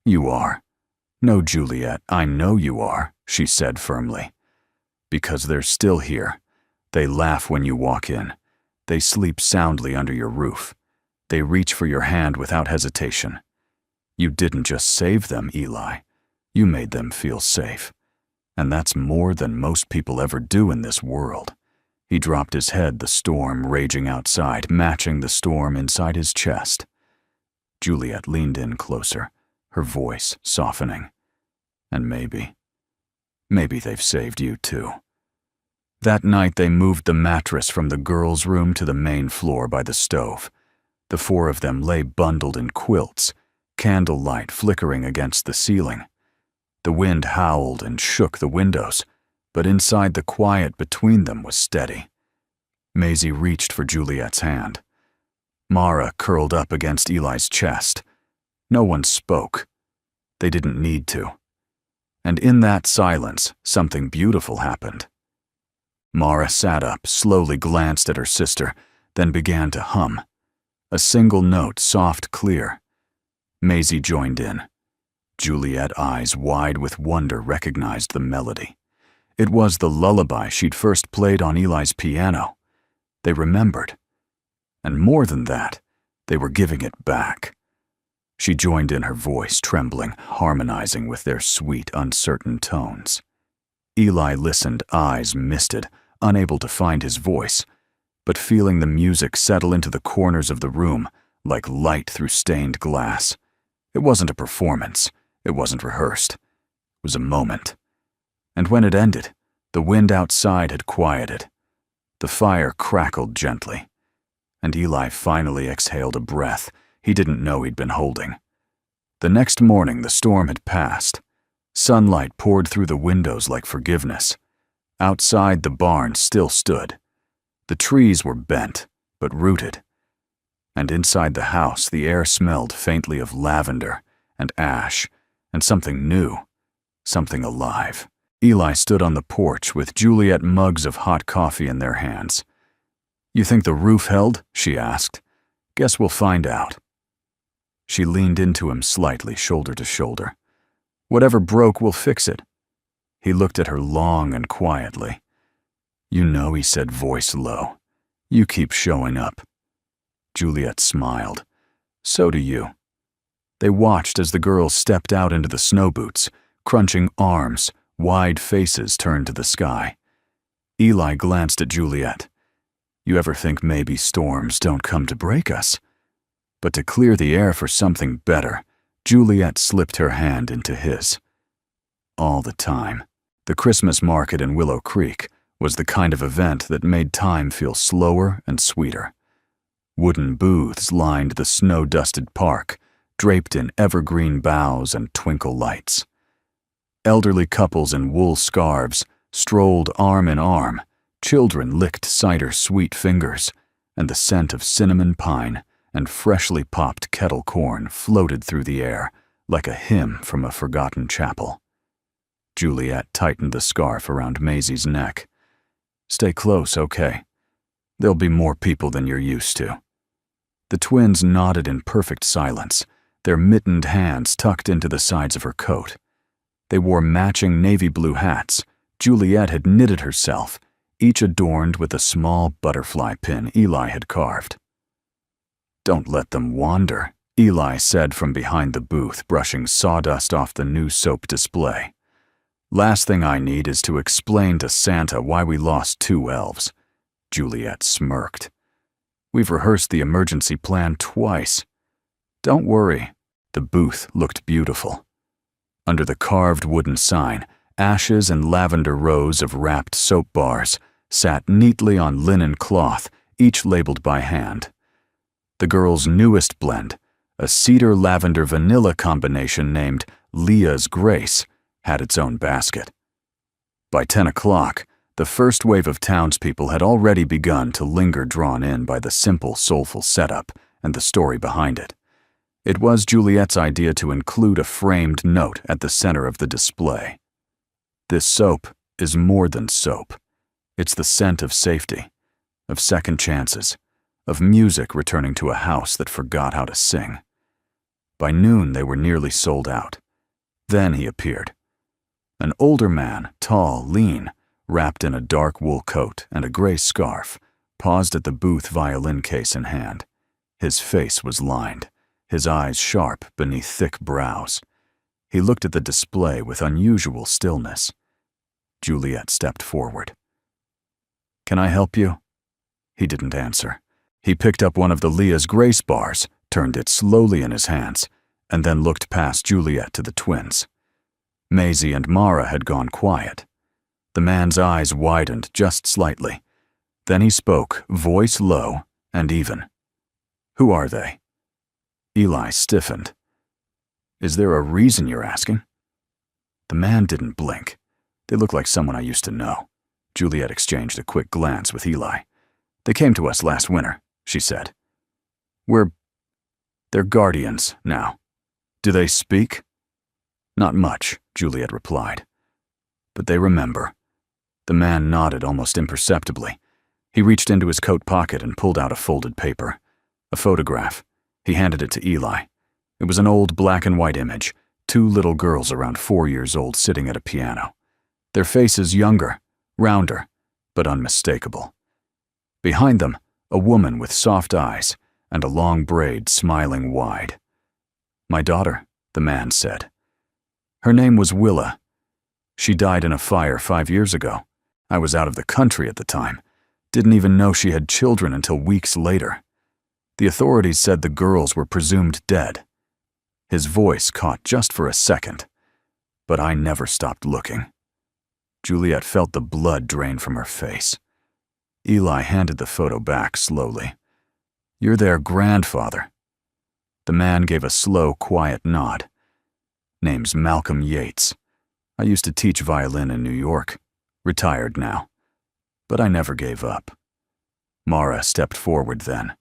"You are." "No, Juliet, I know you are," she said firmly. "Because they're still here. They laugh when you walk in. They sleep soundly under your roof. They reach for your hand without hesitation. You didn't just save them, Eli. You made them feel safe. And that's more than most people ever do in this world." He dropped his head, the storm raging outside, matching the storm inside his chest. Juliet leaned in closer, her voice softening. "And maybe they've saved you too." That night they moved the mattress from the girls' room to the main floor by the stove. The 4 of them lay bundled in quilts, candlelight flickering against the ceiling. The wind howled and shook the windows, but inside the quiet between them was steady. Maisie reached for Juliet's hand. Mara curled up against Eli's chest. No one spoke. They didn't need to. And in that silence, something beautiful happened. Mara sat up, slowly glanced at her sister, then began to hum. A single note, soft, clear. Maisie joined in. Juliet, eyes wide with wonder, recognized the melody. It was the lullaby she'd first played on Eli's piano. They remembered. And more than that, they were giving it back. She joined in, her voice trembling, harmonizing with their sweet, uncertain tones. Eli listened, eyes misted, unable to find his voice, but feeling the music settle into the corners of the room like light through stained glass. It wasn't a performance. It wasn't rehearsed. It was a moment. And when it ended, the wind outside had quieted. The fire crackled gently, and Eli finally exhaled a breath he didn't know he'd been holding. The next morning, the storm had passed. Sunlight poured through the windows like forgiveness. Outside, the barn still stood. The trees were bent, but rooted. And inside the house, the air smelled faintly of lavender and ash and something new, something alive. Eli stood on the porch with Juliet mugs of hot coffee in their hands. "You think the roof held?" she asked. "Guess we'll find out." She leaned into him slightly, shoulder to shoulder. "Whatever broke, we'll fix it." He looked at her long and quietly. "You know," he said, voice low, "you keep showing up." Juliet smiled. "So do you." They watched as the girls stepped out into the snow boots, crunching arms, wide faces turned to the sky. Eli glanced at Juliet. "You ever think maybe storms don't come to break us?" But to clear the air for something better, Juliet slipped her hand into his. All the time. The Christmas market in Willow Creek was the kind of event that made time feel slower and sweeter. Wooden booths lined the snow-dusted park, draped in evergreen boughs and twinkle lights. Elderly couples in wool scarves strolled arm in arm, children licked cider-sweet fingers, and the scent of cinnamon pine and freshly popped kettle corn floated through the air like a hymn from a forgotten chapel. Juliet tightened the scarf around Maisie's neck. "Stay close, okay? There'll be more people than you're used to." The twins nodded in perfect silence, their mittened hands tucked into the sides of her coat. They wore matching navy blue hats Juliet had knitted herself, each adorned with a small butterfly pin Eli had carved. "Don't let them wander," Eli said from behind the booth, brushing sawdust off the new soap display. "Last thing I need is to explain to Santa why we lost 2 elves." Juliet smirked. "We've rehearsed the emergency plan twice." "Don't worry." The booth looked beautiful. Under the carved wooden sign, ashes and lavender rows of wrapped soap bars sat neatly on linen cloth, each labeled by hand. The girls' newest blend, a cedar-lavender-vanilla combination named Leah's Grace, had its own basket. By 10 o'clock, the first wave of townspeople had already begun to linger, drawn in by the simple, soulful setup and the story behind it. It was Juliet's idea to include a framed note at the center of the display. "This soap is more than soap. It's the scent of safety, of second chances, of music returning to a house that forgot how to sing." By noon, they were nearly sold out. Then he appeared. An older man, tall, lean, wrapped in a dark wool coat and a gray scarf, paused at the booth, violin case in hand. His face was lined, his eyes sharp beneath thick brows. He looked at the display with unusual stillness. Juliet stepped forward. "Can I help you?" He didn't answer. He picked up one of the Leah's Grace bars, turned it slowly in his hands, and then looked past Juliet to the twins. Maisie and Mara had gone quiet. The man's eyes widened just slightly. Then he spoke, voice low and even. "Who are they?" Eli stiffened. "Is there a reason you're asking?" The man didn't blink. "They look like someone I used to know." Juliet exchanged a quick glance with Eli. "They came to us last winter," she said. They're guardians now." "Do they speak?" "Not much," Juliet replied. "But they remember." The man nodded almost imperceptibly. He reached into his coat pocket and pulled out a folded paper. A photograph. He handed it to Eli. It was an old black-and-white image, 2 little girls around 4 years old sitting at a piano. Their faces younger, rounder, but unmistakable. Behind them, a woman with soft eyes and a long braid smiling wide. "My daughter," the man said. "Her name was Willa. She died in a fire 5 years ago. I was out of the country at the time. Didn't even know she had children until weeks later. The authorities said the girls were presumed dead." His voice caught just for a second, but I never stopped looking. Juliet felt the blood drain from her face. Eli handed the photo back slowly. "You're their grandfather." The man gave a slow, quiet nod. "Name's Malcolm Yates. I used to teach violin in New York. Retired now. But I never gave up." Mara stepped forward then.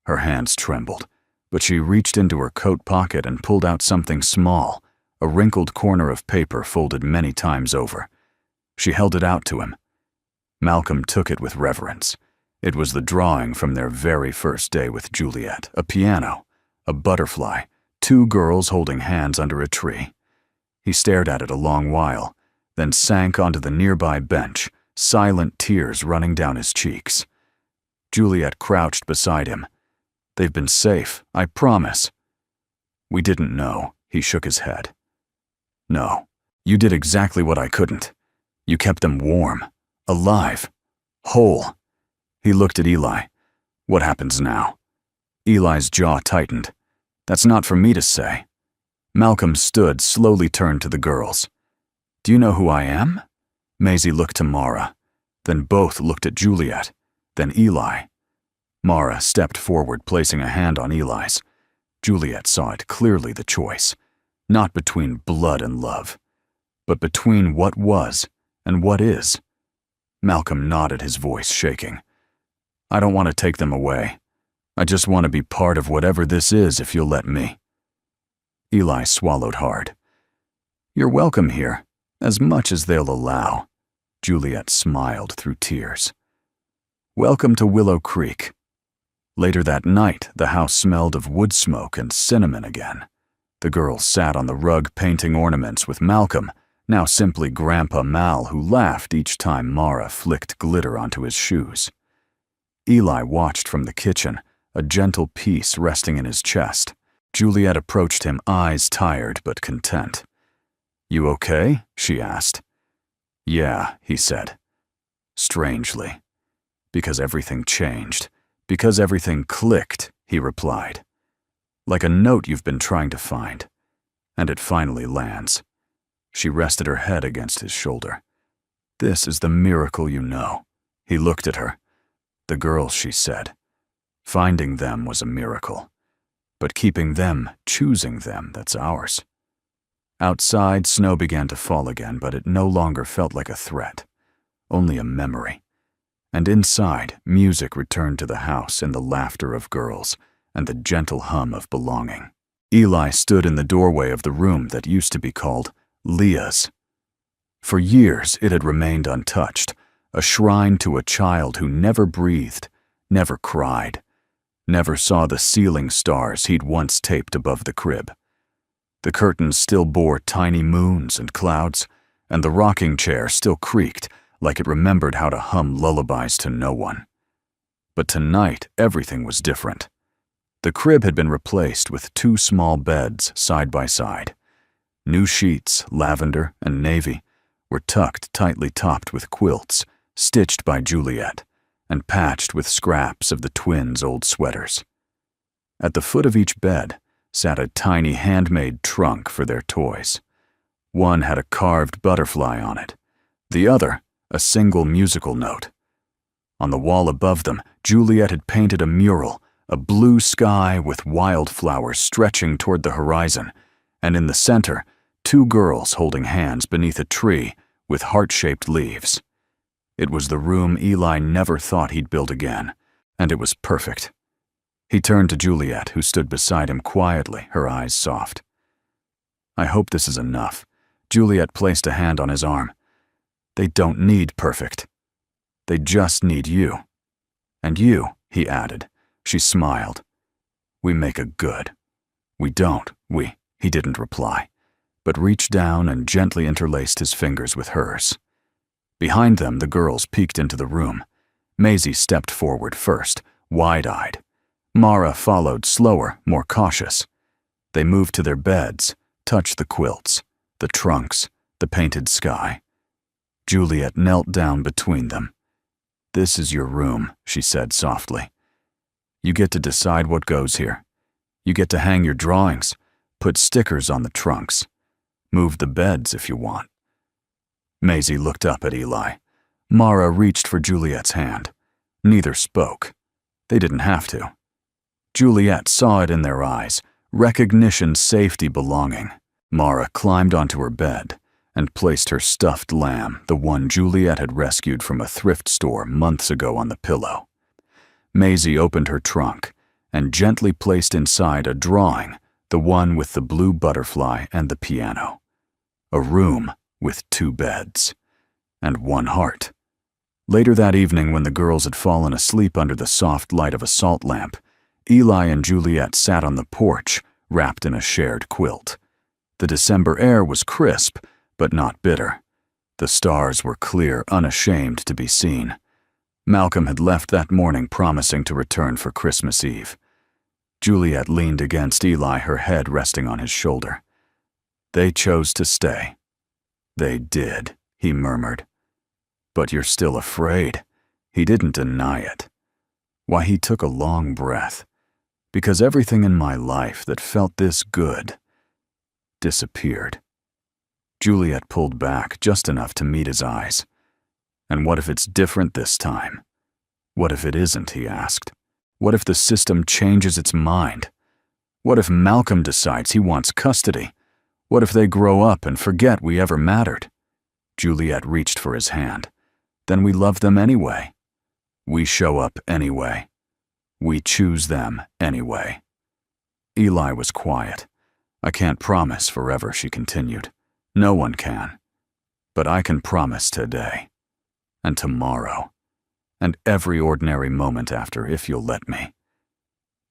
Her hands trembled, but she reached into her coat pocket and pulled out something small, a wrinkled corner of paper folded many times over. She held it out to him. Malcolm took it with reverence. It was the drawing from their very first day with Juliet, a piano, a butterfly, 2 girls holding hands under a tree. He stared at it a long while, then sank onto the nearby bench, silent tears running down his cheeks. Juliet crouched beside him. "They've been safe, I promise." "We didn't know," he shook his head. "No, you did exactly what I couldn't. You kept them warm, alive, whole." He looked at Eli. "What happens now?" Eli's jaw tightened. "That's not for me to say." Malcolm stood, slowly turned to the girls. "Do you know who I am?" Maisie looked to Mara. Then both looked at Juliet. Then Eli. Mara stepped forward, placing a hand on Eli's. Juliet saw it clearly, the choice. Not between blood and love, but between what was and what is. Malcolm nodded, his voice shaking. "I don't want to take them away. I just want to be part of whatever this is, if you'll let me." Eli swallowed hard. "You're welcome here, as much as they'll allow." Juliet smiled through tears. "Welcome to Willow Creek." Later that night, the house smelled of wood smoke and cinnamon again. The girls sat on the rug painting ornaments with Malcolm, now simply Grandpa Mal, who laughed each time Mara flicked glitter onto his shoes. Eli watched from the kitchen, a gentle peace resting in his chest. Juliet approached him, eyes tired but content. "You okay?" she asked. "Yeah," he said. Strangely. "Because everything changed. Because everything clicked," he replied. "Like a note you've been trying to find. And it finally lands." She rested her head against his shoulder. "This is the miracle you know." He looked at her. "The girls," she said. "Finding them was a miracle. But keeping them, choosing them, that's ours." Outside, snow began to fall again, but it no longer felt like a threat, only a memory. And inside, music returned to the house in the laughter of girls and the gentle hum of belonging. Eli stood in the doorway of the room that used to be called Leah's. For years, it had remained untouched, a shrine to a child who never breathed, never cried, never saw the ceiling stars he'd once taped above the crib. The curtains still bore tiny moons and clouds, and the rocking chair still creaked like it remembered how to hum lullabies to no one. But tonight, everything was different. The crib had been replaced with 2 small beds side by side. New sheets, lavender and navy, were tucked tightly topped with quilts, stitched by Juliet, and patched with scraps of the twins' old sweaters. At the foot of each bed sat a tiny handmade trunk for their toys. One had a carved butterfly on it, the other a single musical note. On the wall above them, Juliet had painted a mural, a blue sky with wildflowers stretching toward the horizon, and in the center, 2 girls holding hands beneath a tree with heart-shaped leaves. It was the room Eli never thought he'd build again, and it was perfect. He turned to Juliet, who stood beside him quietly, her eyes soft. "I hope this is enough." Juliet placed a hand on his arm. "They don't need perfect. They just need you. And you," he added. She smiled. "We make a good." "We don't, he didn't reply, but reached down and gently interlaced his fingers with hers. Behind them, the girls peeked into the room. Maisie stepped forward first, wide-eyed. Mara followed slower, more cautious. They moved to their beds, touched the quilts, the trunks, the painted sky. Juliet knelt down between them. "This is your room," she said softly. "You get to decide what goes here. You get to hang your drawings, put stickers on the trunks, move the beds if you want." Maisie looked up at Eli. Mara reached for Juliet's hand. Neither spoke. They didn't have to. Juliet saw it in their eyes, recognition, safety, belonging. Mara climbed onto her bed and placed her stuffed lamb, the one Juliet had rescued from a thrift store months ago, on the pillow. Maisie opened her trunk and gently placed inside a drawing, the one with the blue butterfly and the piano. A room with 2 beds and 1 heart. Later that evening, when the girls had fallen asleep under the soft light of a salt lamp, Eli and Juliet sat on the porch, wrapped in a shared quilt. The December air was crisp, but not bitter. The stars were clear, unashamed to be seen. Malcolm had left that morning, promising to return for Christmas Eve. Juliet leaned against Eli, her head resting on his shoulder. "They chose to stay." "They did," he murmured. "But you're still afraid." He didn't deny it. Why, he took a long breath. "Because everything in my life that felt this good disappeared." Juliet pulled back just enough to meet his eyes. "And what if it's different this time?" "What if it isn't?" he asked. "What if the system changes its mind? What if Malcolm decides he wants custody? What if they grow up and forget we ever mattered?" Juliet reached for his hand. "Then we love them anyway. We show up anyway. We choose them anyway." Eli was quiet. "I can't promise forever," she continued. "No one can. But I can promise today, and tomorrow, and every ordinary moment after, if you'll let me."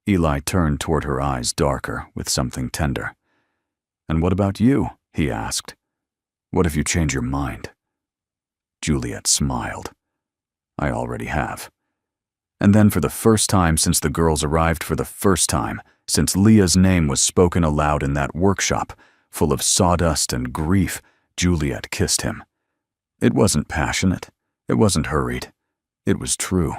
Eli turned toward her, eyes darker with something tender. "And what about you?" he asked. "What if you change your mind?" Juliet smiled. "I already have." And then, for the first time since the girls arrived, for the first time since Leah's name was spoken aloud in that workshop, full of sawdust and grief, Juliet kissed him. It wasn't passionate. It wasn't hurried. It was true.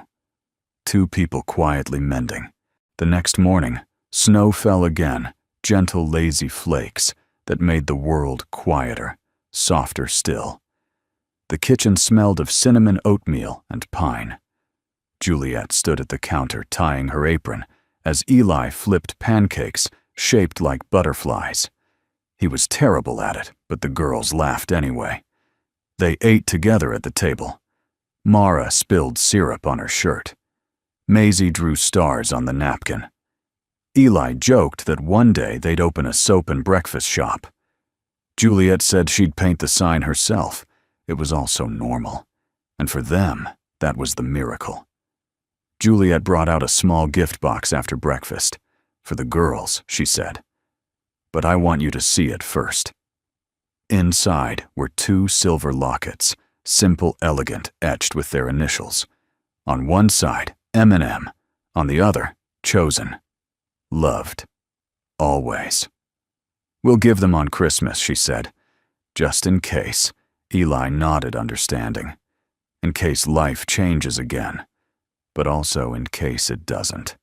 2 people quietly mending. The next morning, snow fell again, gentle, lazy flakes that made the world quieter, softer still. The kitchen smelled of cinnamon, oatmeal, and pine. Juliet stood at the counter tying her apron as Eli flipped pancakes shaped like butterflies. He was terrible at it, but the girls laughed anyway. They ate together at the table. Mara spilled syrup on her shirt. Maisie drew stars on the napkin. Eli joked that one day they'd open a soap and breakfast shop. Juliet said she'd paint the sign herself. It was all so normal. And for them, that was the miracle. Juliet brought out a small gift box after breakfast. "For the girls," she said. "But I want you to see it first." Inside were 2 silver lockets, simple, elegant, etched with their initials. On one side, M&M. On the other, chosen. Loved. Always. "We'll give them on Christmas," she said. "Just in case." Eli nodded, understanding. "In case life changes again. But also in case it doesn't."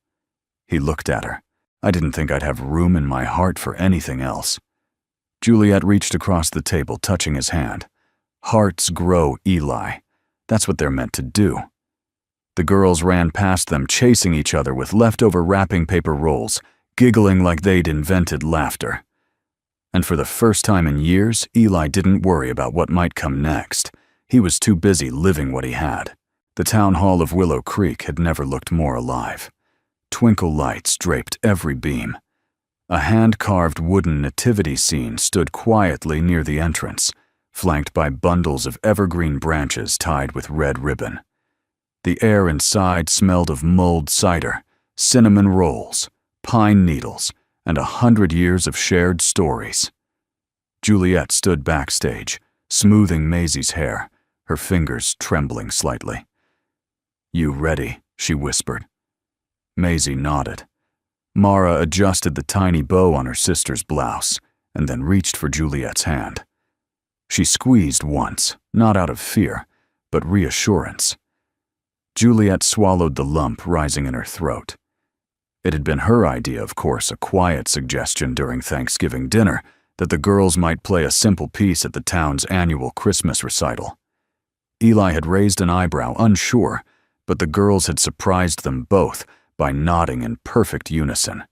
He looked at her. "I didn't think I'd have room in my heart for anything else." Juliet reached across the table, touching his hand. "Hearts grow, Eli. That's what they're meant to do." The girls ran past them, chasing each other with leftover wrapping paper rolls, giggling like they'd invented laughter. And for the first time in years, Eli didn't worry about what might come next. He was too busy living what he had. The town hall of Willow Creek had never looked more alive. Twinkle lights draped every beam. A hand-carved wooden nativity scene stood quietly near the entrance, flanked by bundles of evergreen branches tied with red ribbon. The air inside smelled of mulled cider, cinnamon rolls, pine needles, and 100 years of shared stories. Juliet stood backstage, smoothing Maisie's hair, her fingers trembling slightly. "You ready?" she whispered. Maisie nodded. Mara adjusted the tiny bow on her sister's blouse and then reached for Juliet's hand. She squeezed once, not out of fear, but reassurance. Juliet swallowed the lump rising in her throat. It had been her idea, of course, a quiet suggestion during Thanksgiving dinner that the girls might play a simple piece at the town's annual Christmas recital. Eli had raised an eyebrow, unsure, but the girls had surprised them both by nodding in perfect unison.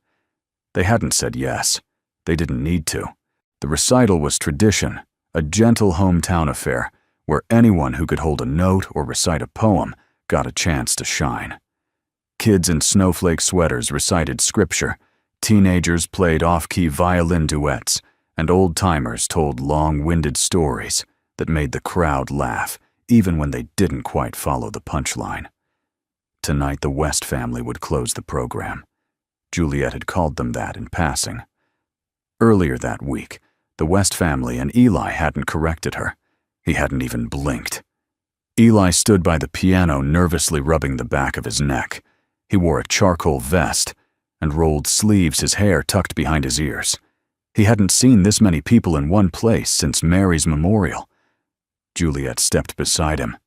They hadn't said yes. They didn't need to. The recital was tradition, a gentle hometown affair where anyone who could hold a note or recite a poem got a chance to shine. Kids in snowflake sweaters recited scripture, teenagers played off-key violin duets, and old-timers told long-winded stories that made the crowd laugh, even when they didn't quite follow the punchline. Tonight, the West family would close the program. Juliet had called them that in passing. Earlier that week, the West family and Eli hadn't corrected her. He hadn't even blinked. Eli stood by the piano, nervously rubbing the back of his neck. He wore a charcoal vest and rolled sleeves, his hair tucked behind his ears. He hadn't seen this many people in one place since Mary's memorial. Juliet stepped beside him.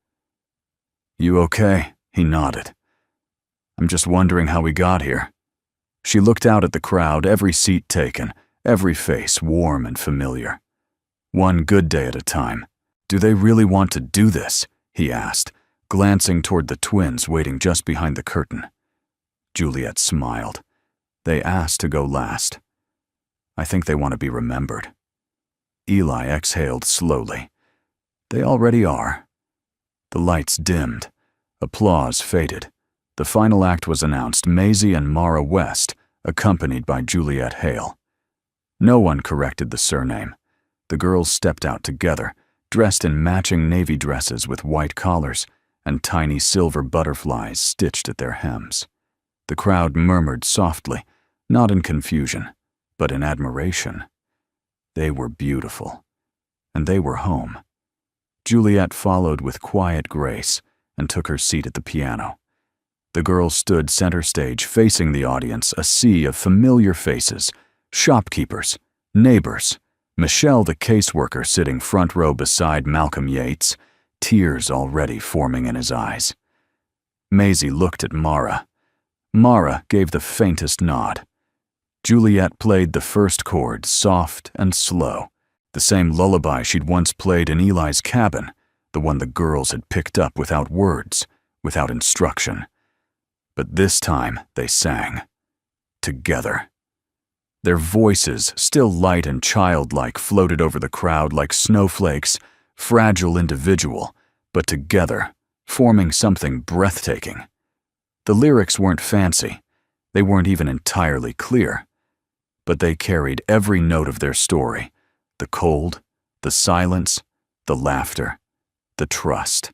"You okay?" He nodded. "I'm just wondering how we got here." She looked out at the crowd, every seat taken, every face warm and familiar. One good day at a time. "Do they really want to do this?" he asked, glancing toward the twins waiting just behind the curtain. Juliet smiled. "They asked to go last. I think they want to be remembered." Eli exhaled slowly. "They already are." The lights dimmed. Applause faded. The final act was announced, Maisie and Mara West, accompanied by Juliet Hale. No one corrected the surname. The girls stepped out together, dressed in matching navy dresses with white collars and tiny silver butterflies stitched at their hems. The crowd murmured softly, not in confusion, but in admiration. They were beautiful, and they were home. Juliet followed with quiet grace and took her seat at the piano. The girls stood center stage, facing the audience, a sea of familiar faces, shopkeepers, neighbors, Michelle the caseworker sitting front row beside Malcolm Yates, tears already forming in his eyes. Maisie looked at Mara. Mara gave the faintest nod. Juliet played the first chord, soft and slow, the same lullaby she'd once played in Eli's cabin, the one the girls had picked up without words, without instruction. But this time they sang. Together. Their voices, still light and childlike, floated over the crowd like snowflakes, fragile individual, but together, forming something breathtaking. The lyrics weren't fancy. They weren't even entirely clear. But they carried every note of their story, the cold, the silence, the laughter, the trust.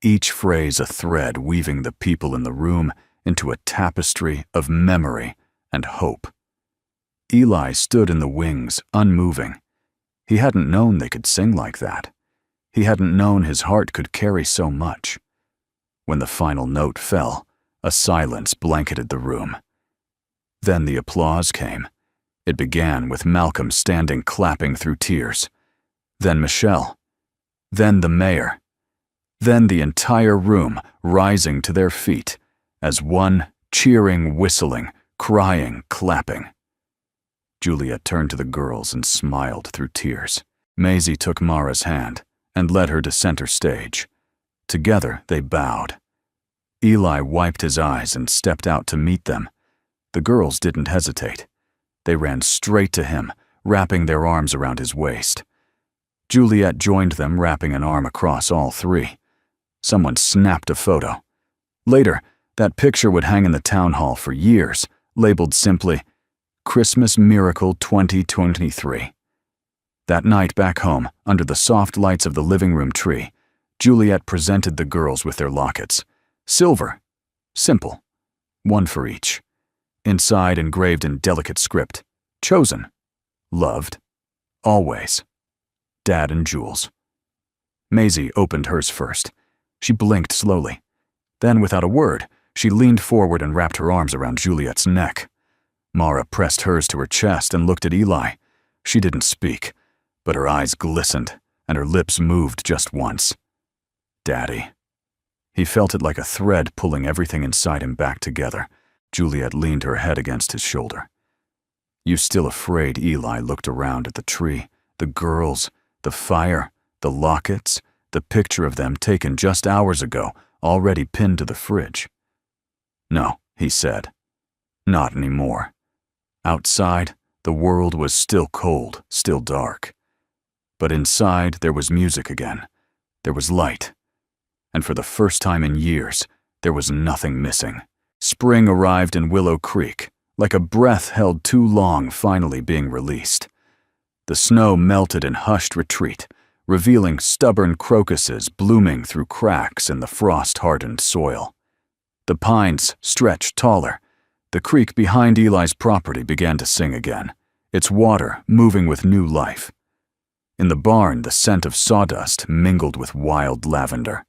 Each phrase a thread weaving the people in the room into a tapestry of memory and hope. Eli stood in the wings, unmoving. He hadn't known they could sing like that. He hadn't known his heart could carry so much. When the final note fell, a silence blanketed the room. Then the applause came. It began with Malcolm standing clapping through tears. Then Michelle. Then the mayor. Then the entire room rising to their feet as one, cheering, whistling, crying, clapping. Juliet turned to the girls and smiled through tears. Maisie took Mara's hand and led her to center stage. Together they bowed. Eli wiped his eyes and stepped out to meet them. The girls didn't hesitate. They ran straight to him, wrapping their arms around his waist. Juliet joined them, wrapping an arm across all three. Someone snapped a photo. Later, that picture would hang in the town hall for years, labeled simply, Christmas Miracle 2023. That night back home, under the soft lights of the living room tree, Juliet presented the girls with their lockets. Silver. Simple. One for each. Inside, engraved in delicate script, chosen. Loved. Always. Dad and Jules. Maisie opened hers first. She blinked slowly. Then, without a word, She leaned forward and wrapped her arms around Juliet's neck. Mara pressed hers to her chest and looked at Eli. She didn't speak, but her eyes glistened, and her lips moved just once. Daddy. He felt it like a thread pulling everything inside him back together. Juliet leaned her head against his shoulder. You still afraid? Eli looked around at the tree, the girls, the fire, the lockets, the picture of them taken just hours ago, already pinned to the fridge. No, he said. Not anymore. Outside, the world was still cold, still dark. But inside, there was music again. There was light. And for the first time in years, there was nothing missing. Spring arrived in Willow Creek, like a breath held too long finally being released. The snow melted in hushed retreat, revealing stubborn crocuses blooming through cracks in the frost-hardened soil. The pines stretched taller. The creek behind Eli's property began to sing again, its water moving with new life. In the barn, the scent of sawdust mingled with wild lavender.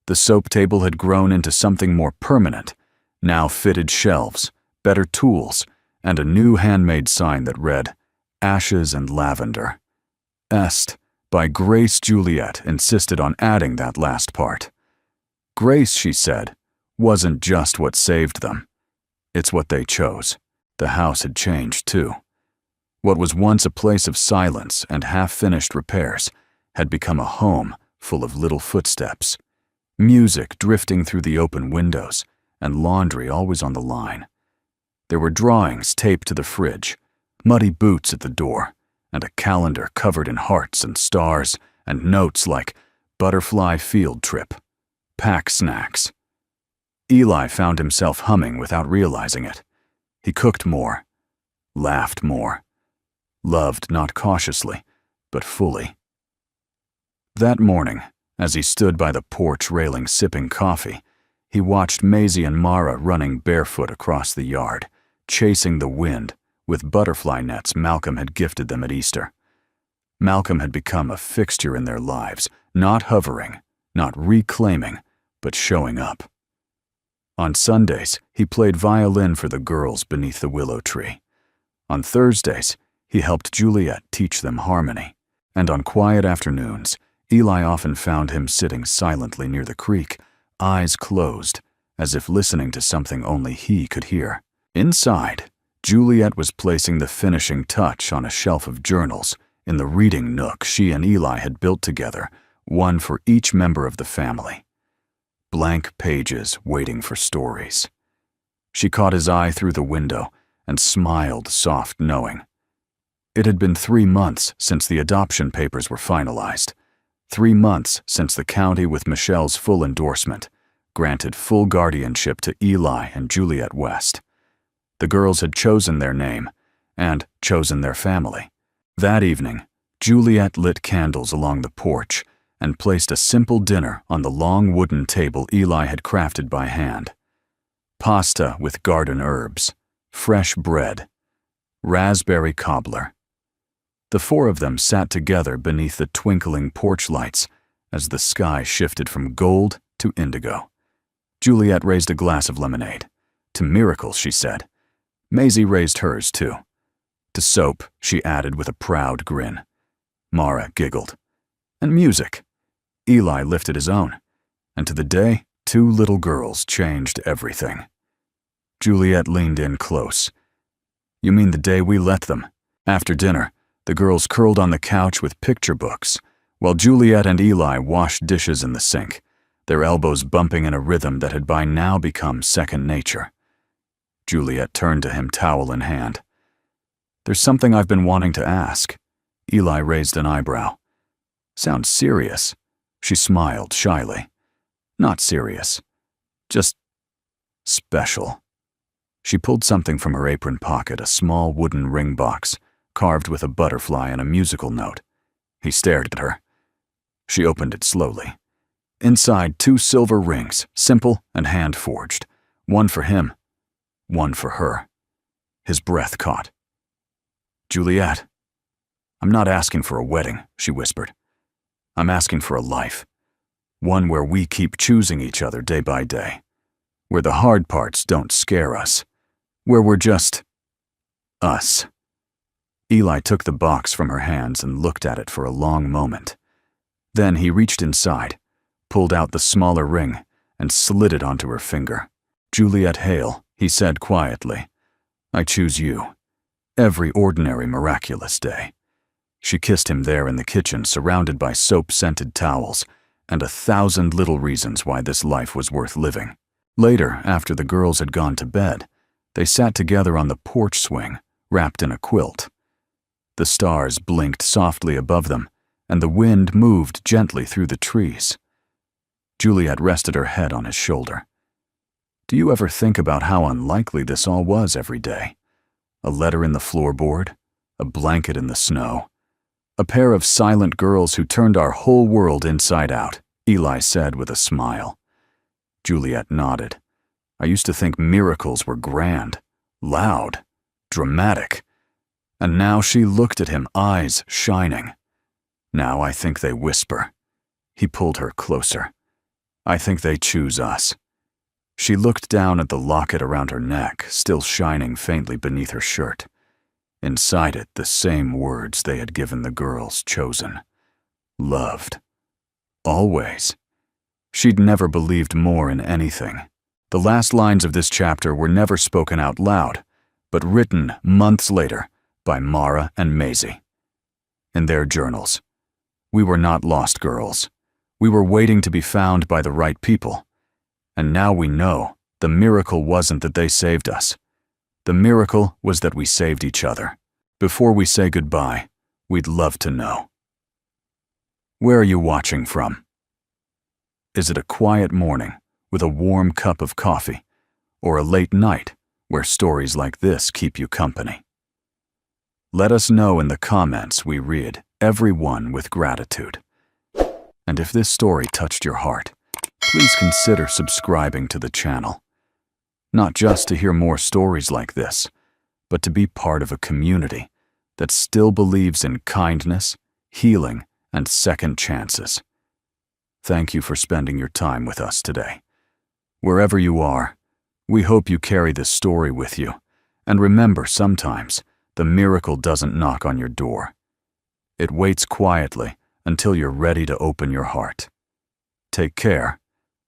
The soap table had grown into something more permanent, now fitted shelves, better tools, and a new handmade sign that read, Ashes and Lavender. Est, by Grace. Juliet insisted on adding that last part. Grace, she said, wasn't just what saved them. It's what they chose. The house had changed, too. What was once a place of silence and half-finished repairs had become a home full of little footsteps, music drifting through the open windows, and laundry always on the line. There were drawings taped to the fridge, muddy boots at the door, and a calendar covered in hearts and stars and notes like butterfly field trip, pack snacks. Eli found himself humming without realizing it. He cooked more, laughed more, loved not cautiously, but fully. That morning, as he stood by the porch railing sipping coffee, he watched Maisie and Mara running barefoot across the yard, chasing the wind with butterfly nets Malcolm had gifted them at Easter. Malcolm had become a fixture in their lives, not hovering, not reclaiming, but showing up. On Sundays, he played violin for the girls beneath the willow tree. On Thursdays, he helped Juliet teach them harmony. And on quiet afternoons, Eli often found him sitting silently near the creek, eyes closed, as if listening to something only he could hear. Inside, Juliet was placing the finishing touch on a shelf of journals in the reading nook she and Eli had built together, one for each member of the family. Blank pages waiting for stories. She caught his eye through the window and smiled soft knowing. It had been 3 months since the adoption papers were finalized. 3 months since the county, with Michelle's full endorsement, granted full guardianship to Eli and Juliet West. The girls had chosen their name and chosen their family. That evening, Juliet lit candles along the porch and placed a simple dinner on the long wooden table Eli had crafted by hand. Pasta with garden herbs, fresh bread, raspberry cobbler. The 4 of them sat together beneath the twinkling porch lights as the sky shifted from gold to indigo. Juliet raised a glass of lemonade. To miracles, she said. Maisie raised hers, too. To soap, she added with a proud grin. Mara giggled. And music. Eli lifted his own. And to the day, 2 little girls changed everything. Juliet leaned in close. You mean the day we let them? After dinner, the girls curled on the couch with picture books, while Juliet and Eli washed dishes in the sink, their elbows bumping in a rhythm that had by now become second nature. Juliet turned to him, towel in hand. There's something I've been wanting to ask. Eli raised an eyebrow. Sounds serious. She smiled shyly. Not serious. Just special. She pulled something from her apron pocket, a small wooden ring box, carved with a butterfly and a musical note. He stared at her. She opened it slowly. Inside, 2 silver rings, simple and hand-forged. One for him, one for her. His breath caught. Juliet, I'm not asking for a wedding, she whispered. I'm asking for a life. One where we keep choosing each other day by day. where the hard parts don't scare us, where we're just us. Eli took the box from her hands and looked at it for a long moment. Then he reached inside, pulled out the smaller ring, and slid it onto her finger. "Juliet Hale," he said quietly, "I choose you. Every ordinary miraculous day." She kissed him there in the kitchen, surrounded by soap-scented towels, and 1,000 little reasons why this life was worth living. Later, after the girls had gone to bed, they sat together on the porch swing, wrapped in a quilt. The stars blinked softly above them, and the wind moved gently through the trees. Juliet rested her head on his shoulder. "Do you ever think about how unlikely this all was every day? A letter in the floorboard, a blanket in the snow. A pair of silent girls who turned our whole world inside out," Eli said with a smile. Juliet nodded. "I used to think miracles were grand, loud, dramatic. And now," she looked at him, eyes shining. "Now I think they whisper." He pulled her closer. "I think they choose us." She looked down at the locket around her neck, still shining faintly beneath her shirt. Inside it, the same words they had given the girls chosen. Loved. Always. She'd never believed more in anything. The last lines of this chapter were never spoken out loud, but written months later by Mara and Maisie. In their journals, "We were not lost girls. We were waiting to be found by the right people. And now we know the miracle wasn't that they saved us. The miracle was that we saved each other. Before we say goodbye, we'd love to know." Where are you watching from? Is it a quiet morning with a warm cup of coffee, or a late night where stories like this keep you company? Let us know in the comments. We read every one with gratitude. And if this story touched your heart, please consider subscribing to the channel. Not just to hear more stories like this, but to be part of a community that still believes in kindness, healing, and second chances. Thank you for spending your time with us today. Wherever you are, we hope you carry this story with you. And remember, sometimes the miracle doesn't knock on your door. It waits quietly until you're ready to open your heart. Take care,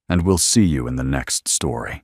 and we'll see you in the next story.